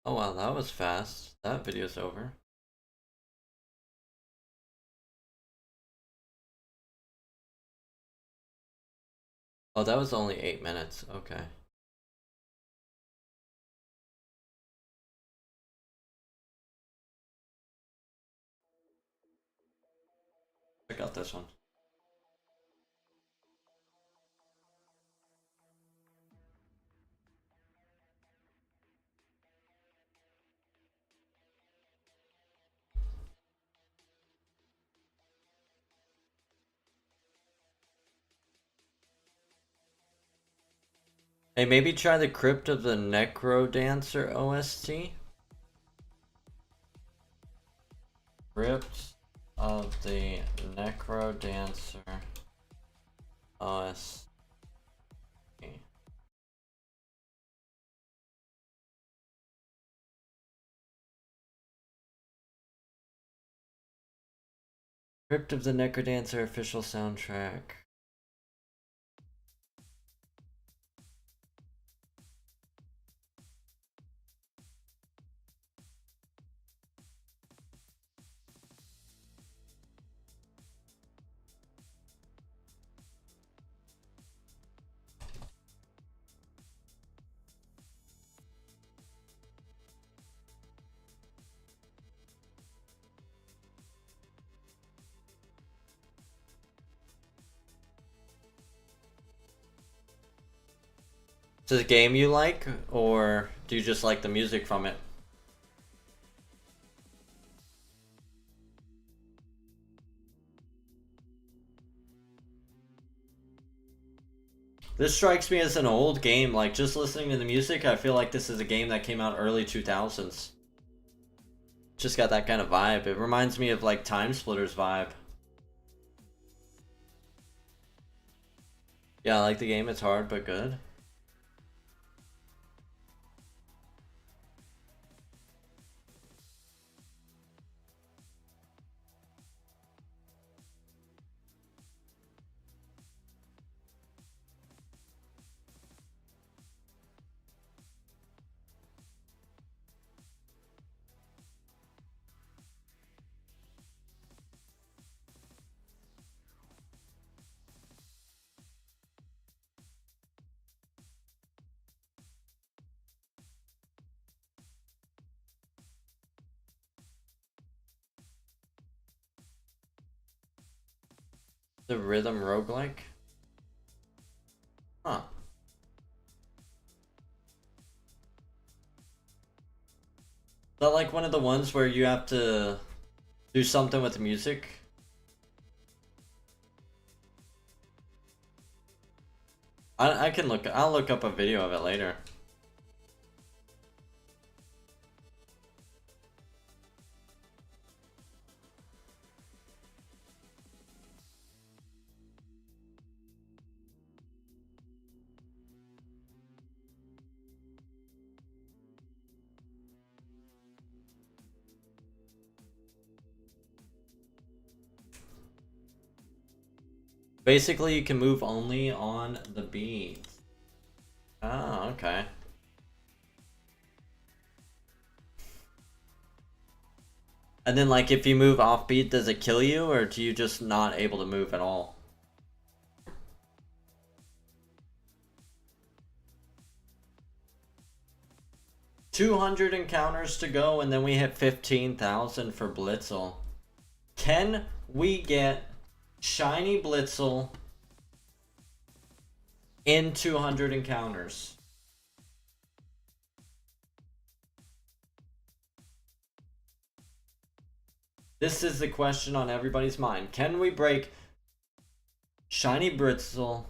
Oh wow, that was fast. That video's over. Oh, that was only 8 minutes. Okay. Check out this one. Hey, maybe try the Crypt of the Necro Dancer OST. Crypt of the Necro Dancer OST. Crypt of the Necrodancer official soundtrack. Is this a game you like, or do you just like the music from it? This strikes me as an old game. Like, just listening to the music, I feel like this is a game that came out early 2000s. Just got that kind of vibe. It reminds me of like Time Splitters vibe. Yeah, I like the game. It's hard but good. The rhythm roguelike? Huh. Is that like one of the ones where you have to do something with the music? I can look, I'll look up a video of it later. Basically, you can move only on the beat. Oh, okay. And then, like, if you move off beat, does it kill you, or do you just not able to move at all? $200 encounters to go, and then we hit 15,000 for Blitzle. Can we get shiny Blitzle in 200 encounters? This is the question on everybody's mind. Can we break shiny Blitzle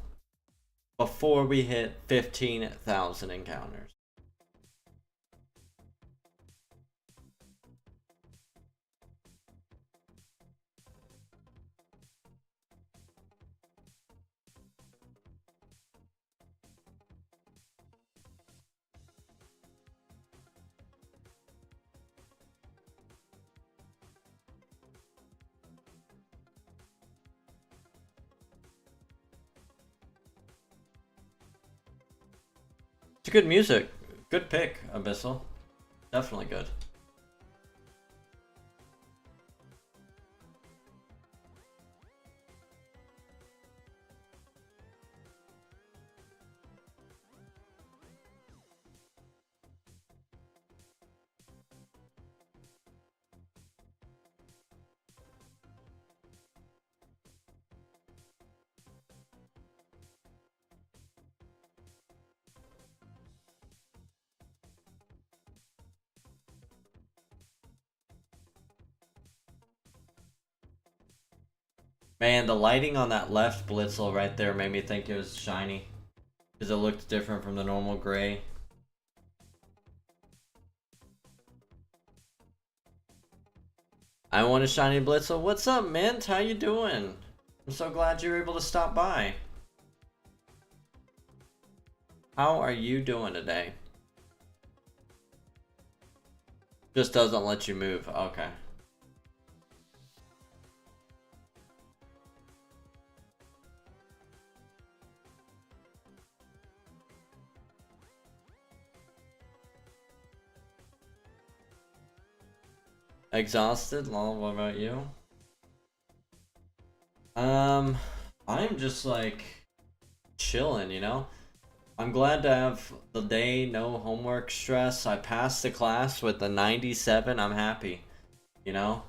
before we hit 15,000 encounters? It's good music. Good pick, Abyssal. Definitely good. Man, the lighting on that left Blitzle right there made me think it was shiny. Because it looked different from the normal gray. I want a shiny Blitzle. What's up, Mint? How you doing? I'm so glad you were able to stop by. How are you doing today? Just doesn't let you move. Okay. Exhausted? Lol, what about you? I'm just like chilling, you know? I'm glad to have the day, no homework stress. I passed the class with a 97. I'm happy, you know?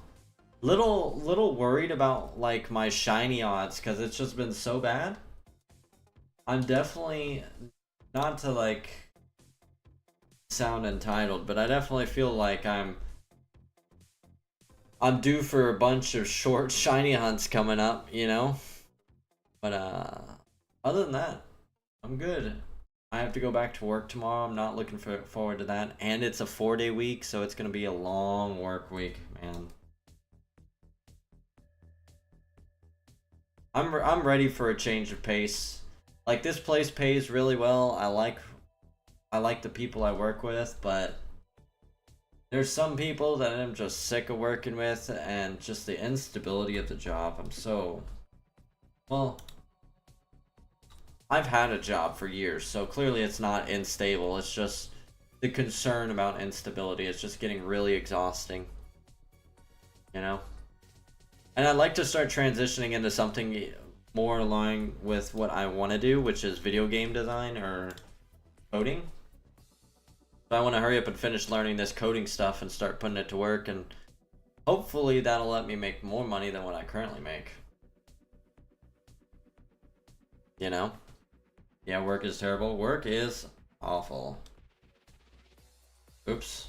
Little worried about like my shiny odds because it's just been so bad. I'm definitely, not to like sound entitled, but I definitely feel like I'm due for a bunch of short shiny hunts coming up, you know? But other than that, I'm good. I have to go back to work tomorrow. I'm not looking forward to that. And it's a 4-day week, so it's going to be a long work week, man. I'm ready for a change of pace. Like, this place pays really well. I like the people I work with, but there's some people that I'm just sick of working with, and just the instability of the job. I'm so... Well, I've had a job for years, so clearly it's not unstable. It's just the concern about instability. It's just getting really exhausting. You know? And I'd like to start transitioning into something more aligned with what I want to do, which is video game design or coding. So I want to hurry up and finish learning this coding stuff and start putting it to work, and hopefully that'll let me make more money than what I currently make. You know? Yeah, work is terrible. Work is awful. Oops.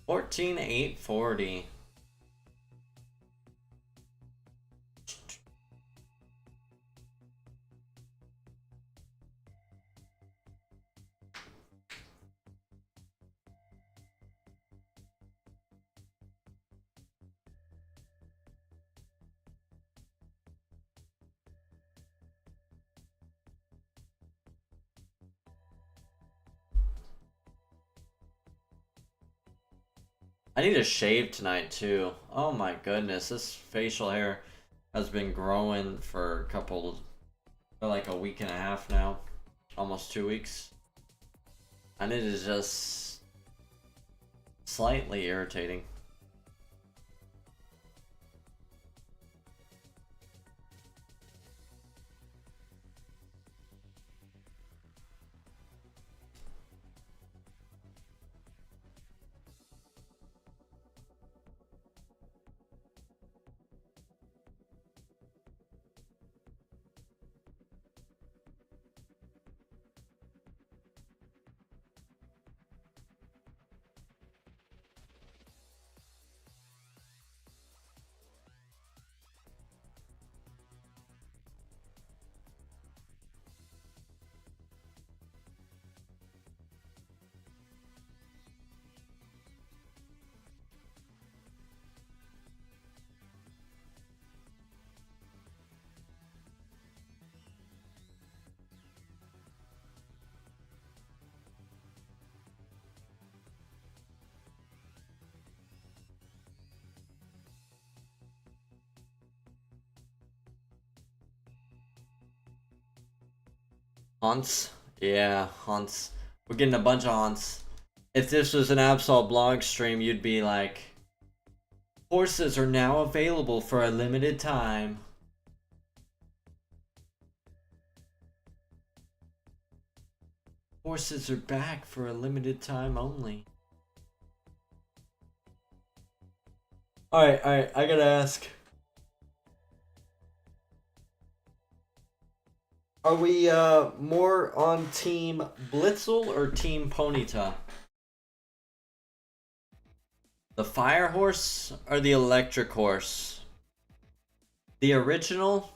$14,840. I need a shave tonight too. Oh my goodness, this facial hair has been growing for like a week and a half now. Almost 2 weeks. And it is just slightly irritating. Haunts? Yeah, haunts. We're getting a bunch of haunts. If this was an Absol blog stream, you'd be like, horses are now available for a limited time. Horses are back for a limited time only. Alright, I gotta ask. Are we more on Team Blitzle or Team Ponyta? The fire horse or the electric horse? The original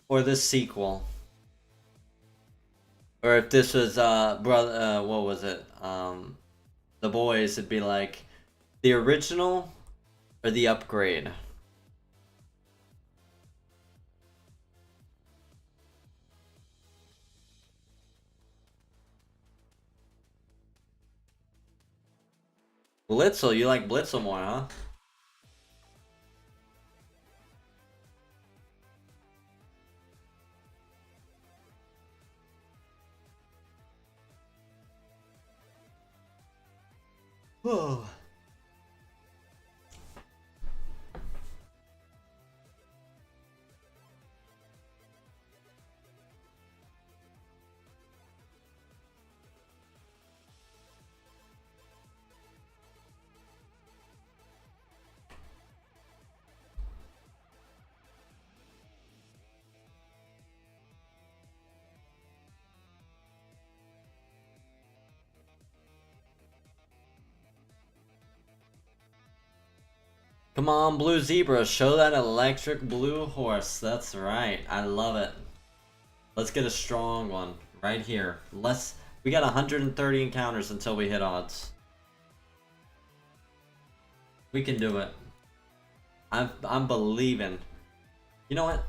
or the sequel? Or if this was brother what was it? The boys, it'd be like the original or the upgrade. Blitzle, you like Blitzle more, huh? Whoa. Come on, Blue Zebra, show that electric blue horse. That's right, I love it. Let's get a strong one right here. We got 130 encounters until we hit odds. We can do it. I'm believing. You know what?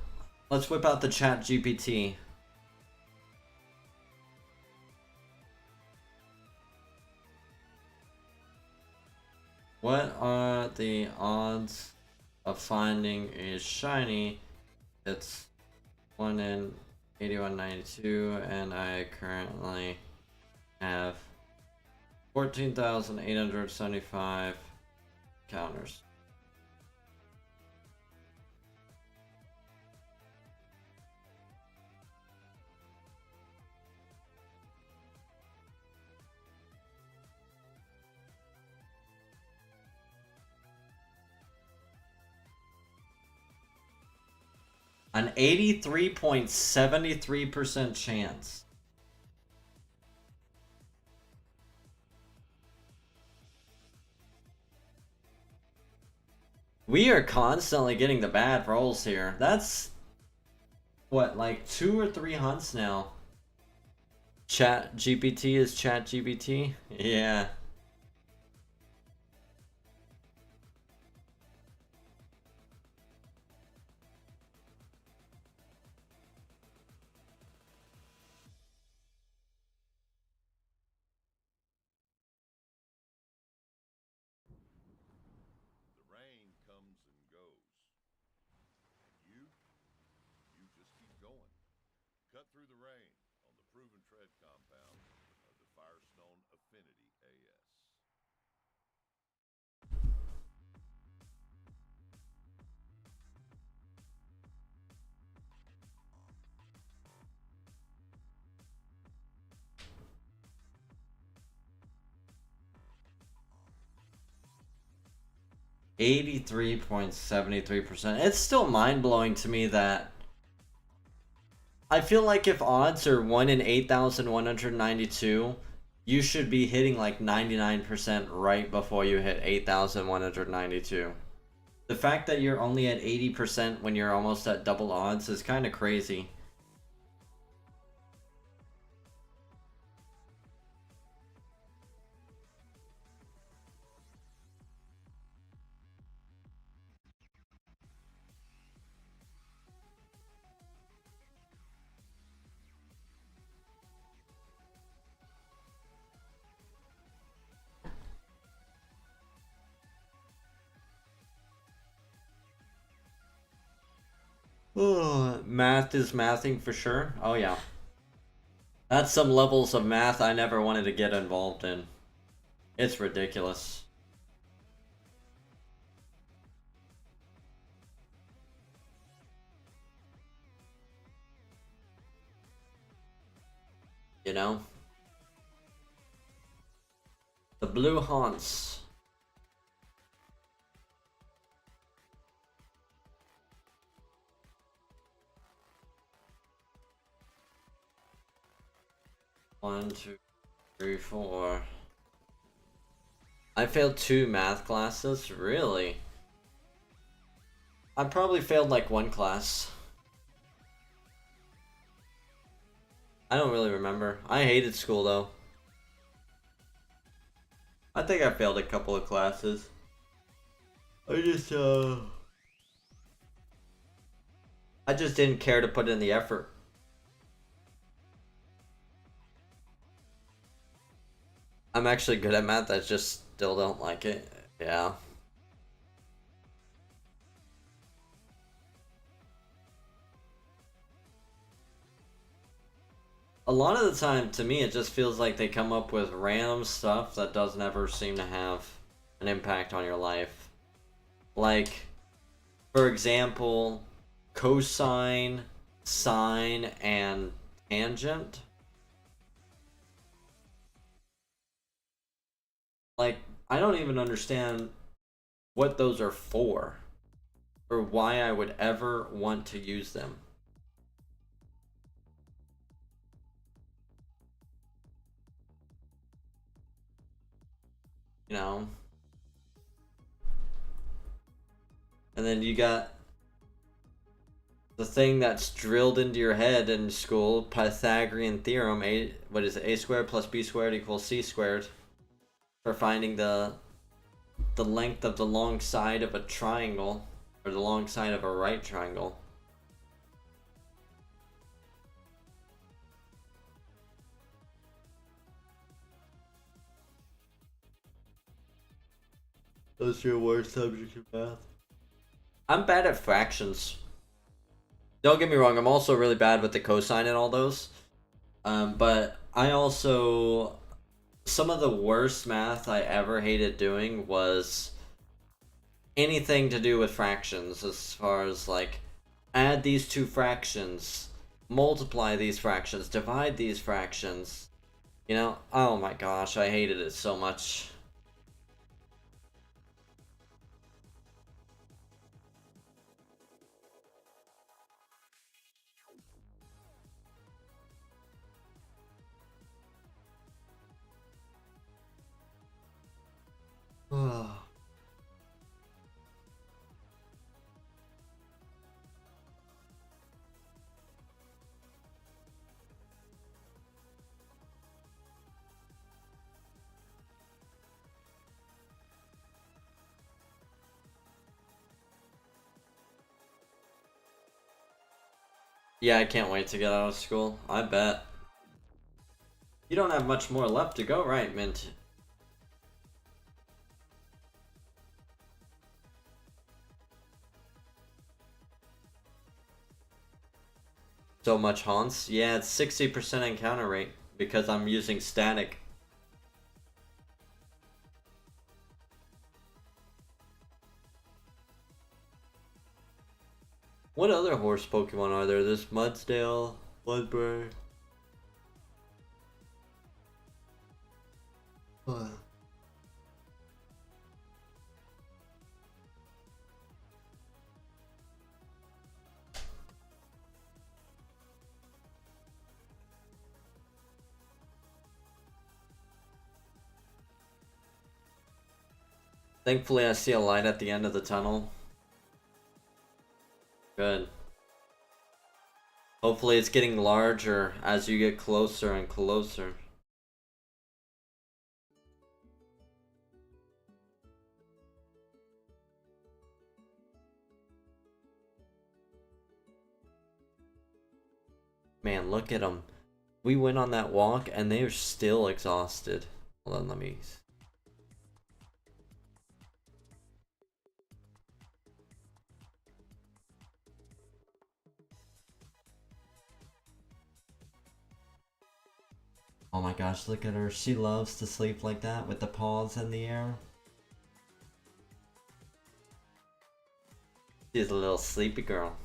Let's whip out the chat GPT. What are the odds of finding a shiny? It's 1 in 8192 and I currently have 14,875 counters. An 83.73% chance. We are constantly getting the bad rolls here. That's what, like 2 or 3 hunts now. Chat GPT is Chat GPT? Yeah. Cut through the rain on the proven tread compound of the Firestone Affinity AS. %83.73%. It's still mind-blowing to me that I feel like if odds are 1 in 8,192, you should be hitting like 99% right before you hit 8,192. The fact that you're only at 80% when you're almost at double odds is kind of crazy. Oh, math is mathing for sure. Oh yeah. That's some levels of math I never wanted to get involved in. It's ridiculous. You know? The blue haunts. One, two, three, four. I failed 2 math classes? Really? I probably failed like 1 class. I don't really remember. I hated school though. I think I failed a couple of classes. I just didn't care to put in the effort. I'm actually good at math, I just still don't like it. Yeah. A lot of the time, to me, it just feels like they come up with random stuff that doesn't ever seem to have an impact on your life. Like, for example, cosine, sine, and tangent. Like, I don't even understand what those are for, or why I would ever want to use them. You know? And then you got the thing that's drilled into your head in school, Pythagorean theorem, what is it, a squared plus b squared equals c squared, for finding the length of the long side of a triangle, or the long side of a right triangle. That's your worst subject in math? I'm bad at fractions. Don't get me wrong, I'm also really bad with the cosine and all those. But I also... Some of the worst math I ever hated doing was anything to do with fractions, as far as like, add these 2 fractions, multiply these fractions, divide these fractions. You know, oh my gosh, I hated it so much. Yeah, I can't wait to get out of school. I bet. You don't have much more left to go, right, Mint? So much haunts? Yeah, it's 60% encounter rate because I'm using static. What other horse Pokemon are there? There's Mudsdale, Woodbury. Thankfully, I see a light at the end of the tunnel. Good. Hopefully, it's getting larger as you get closer and closer. Man, look at them. We went on that walk and they are still exhausted. Hold on, let me... Oh my gosh, look at her. She loves to sleep like that with the paws in the air. She's a little sleepy girl.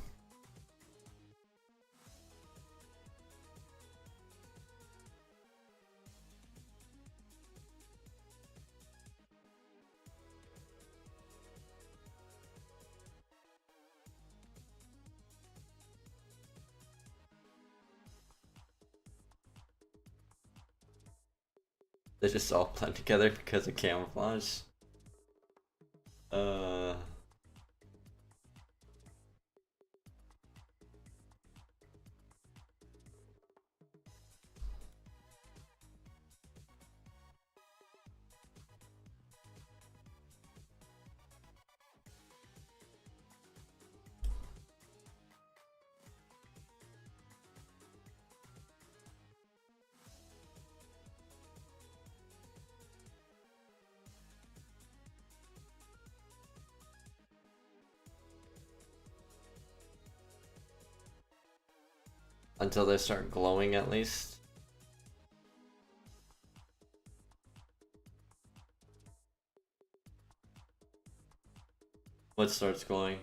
They just all blend together because of camouflage. Until they start glowing, at least. What starts glowing?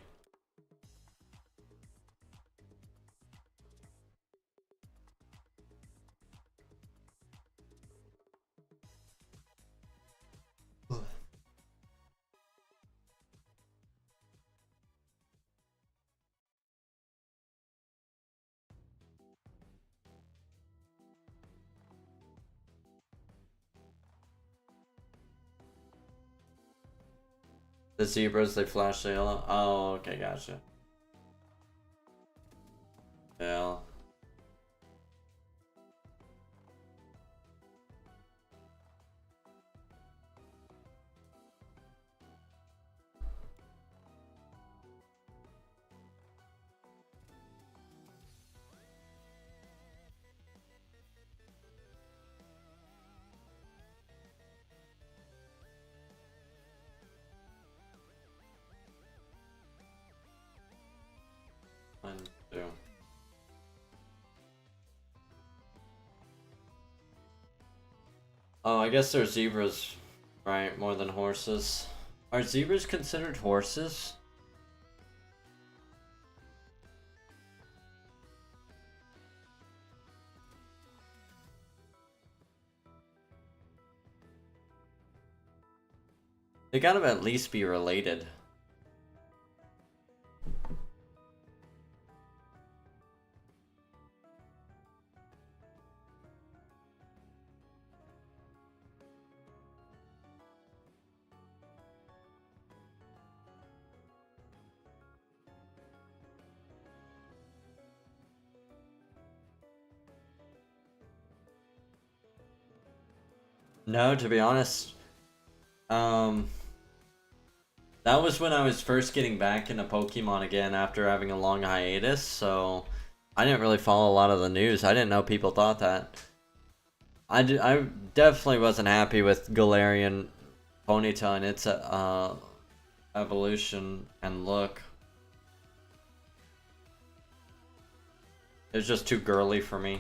The zebras, they flash the yellow. Oh, okay, gotcha. Yeah. One, two. Oh, I guess they're zebras, right? More than horses. Are zebras considered horses? They gotta at least be related. No, to be honest, that was when I was first getting back into Pokemon again after having a long hiatus, so I didn't really follow a lot of the news. I didn't know people thought that. I definitely wasn't happy with Galarian Ponyta and its evolution and look. It was just too girly for me.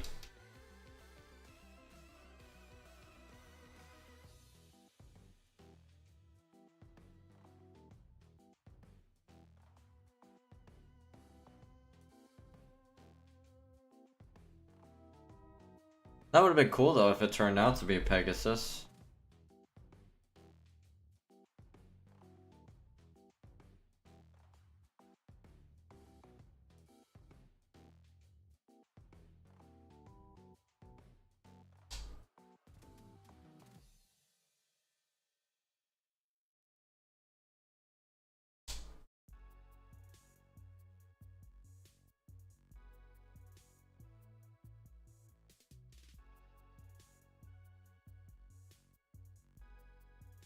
That would have been cool though if it turned out to be a Pegasus.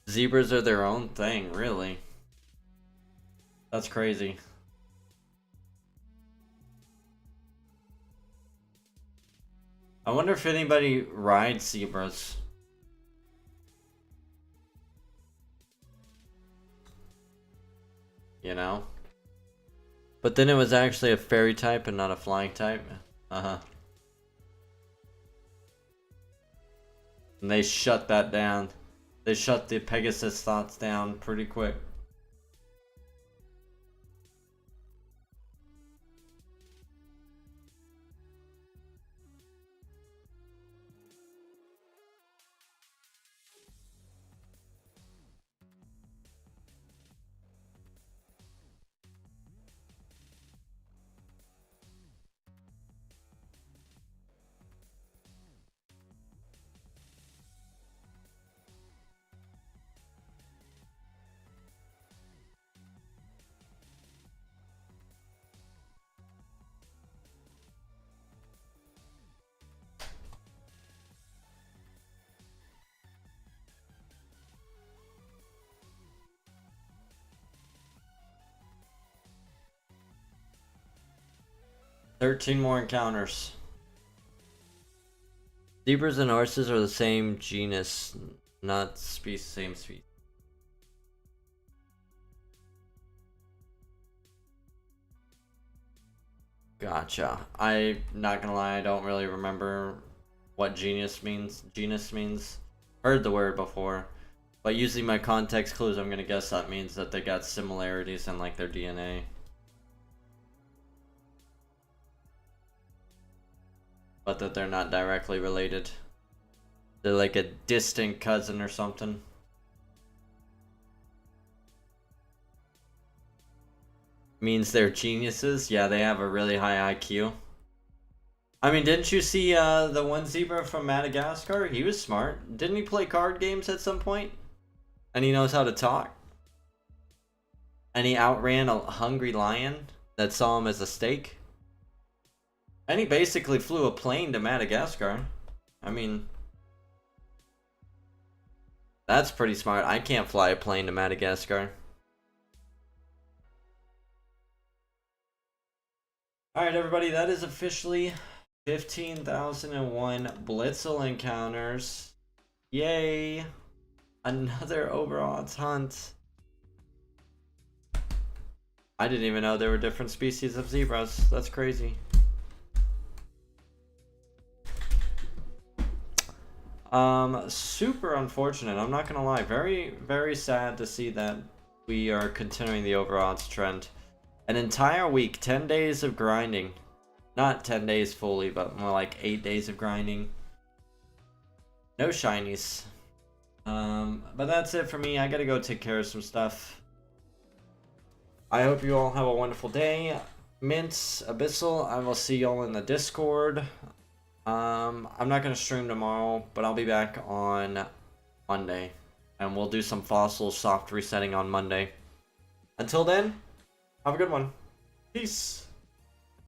Zebras are their own thing, really. That's crazy. I wonder if anybody rides zebras. You know? But then it was actually a fairy type and not a flying type. Uh-huh. And they shut that down. They shut the Pegasus thoughts down pretty quick. "13 more encounters." Zebras and horses are the same genus, not species, same species. Gotcha. I'm not gonna lie, I don't really remember what genus means. Heard the word before. But using my context clues, I'm gonna guess that means that they got similarities in like their DNA. But that they're not directly related. They're like a distant cousin or something. Means they're geniuses? Yeah, they have a really high IQ. I mean, didn't you see the one zebra from Madagascar? He was smart. Didn't he play card games at some point? And he knows how to talk? And he outran a hungry lion that saw him as a steak? And he basically flew a plane to Madagascar. I mean, that's pretty smart. I can't fly a plane to Madagascar. Alright, everybody, that is officially 15,001 Blitzle encounters. Yay! Another overodds hunt. I didn't even know there were different species of zebras. That's crazy. Super unfortunate. I'm not gonna lie. Very, very sad to see that we are continuing the overodds trend. An entire week, 10 days of grinding. Not 10 days fully, but more like 8 days of grinding. No shinies. But that's it for me. I gotta go take care of some stuff. I hope you all have a wonderful day. Mints, Abyssal, I will see y'all in the Discord. I'm not gonna stream tomorrow, but I'll be back on Monday. And we'll do some fossil soft resetting on Monday. Until then, have a good one. Peace.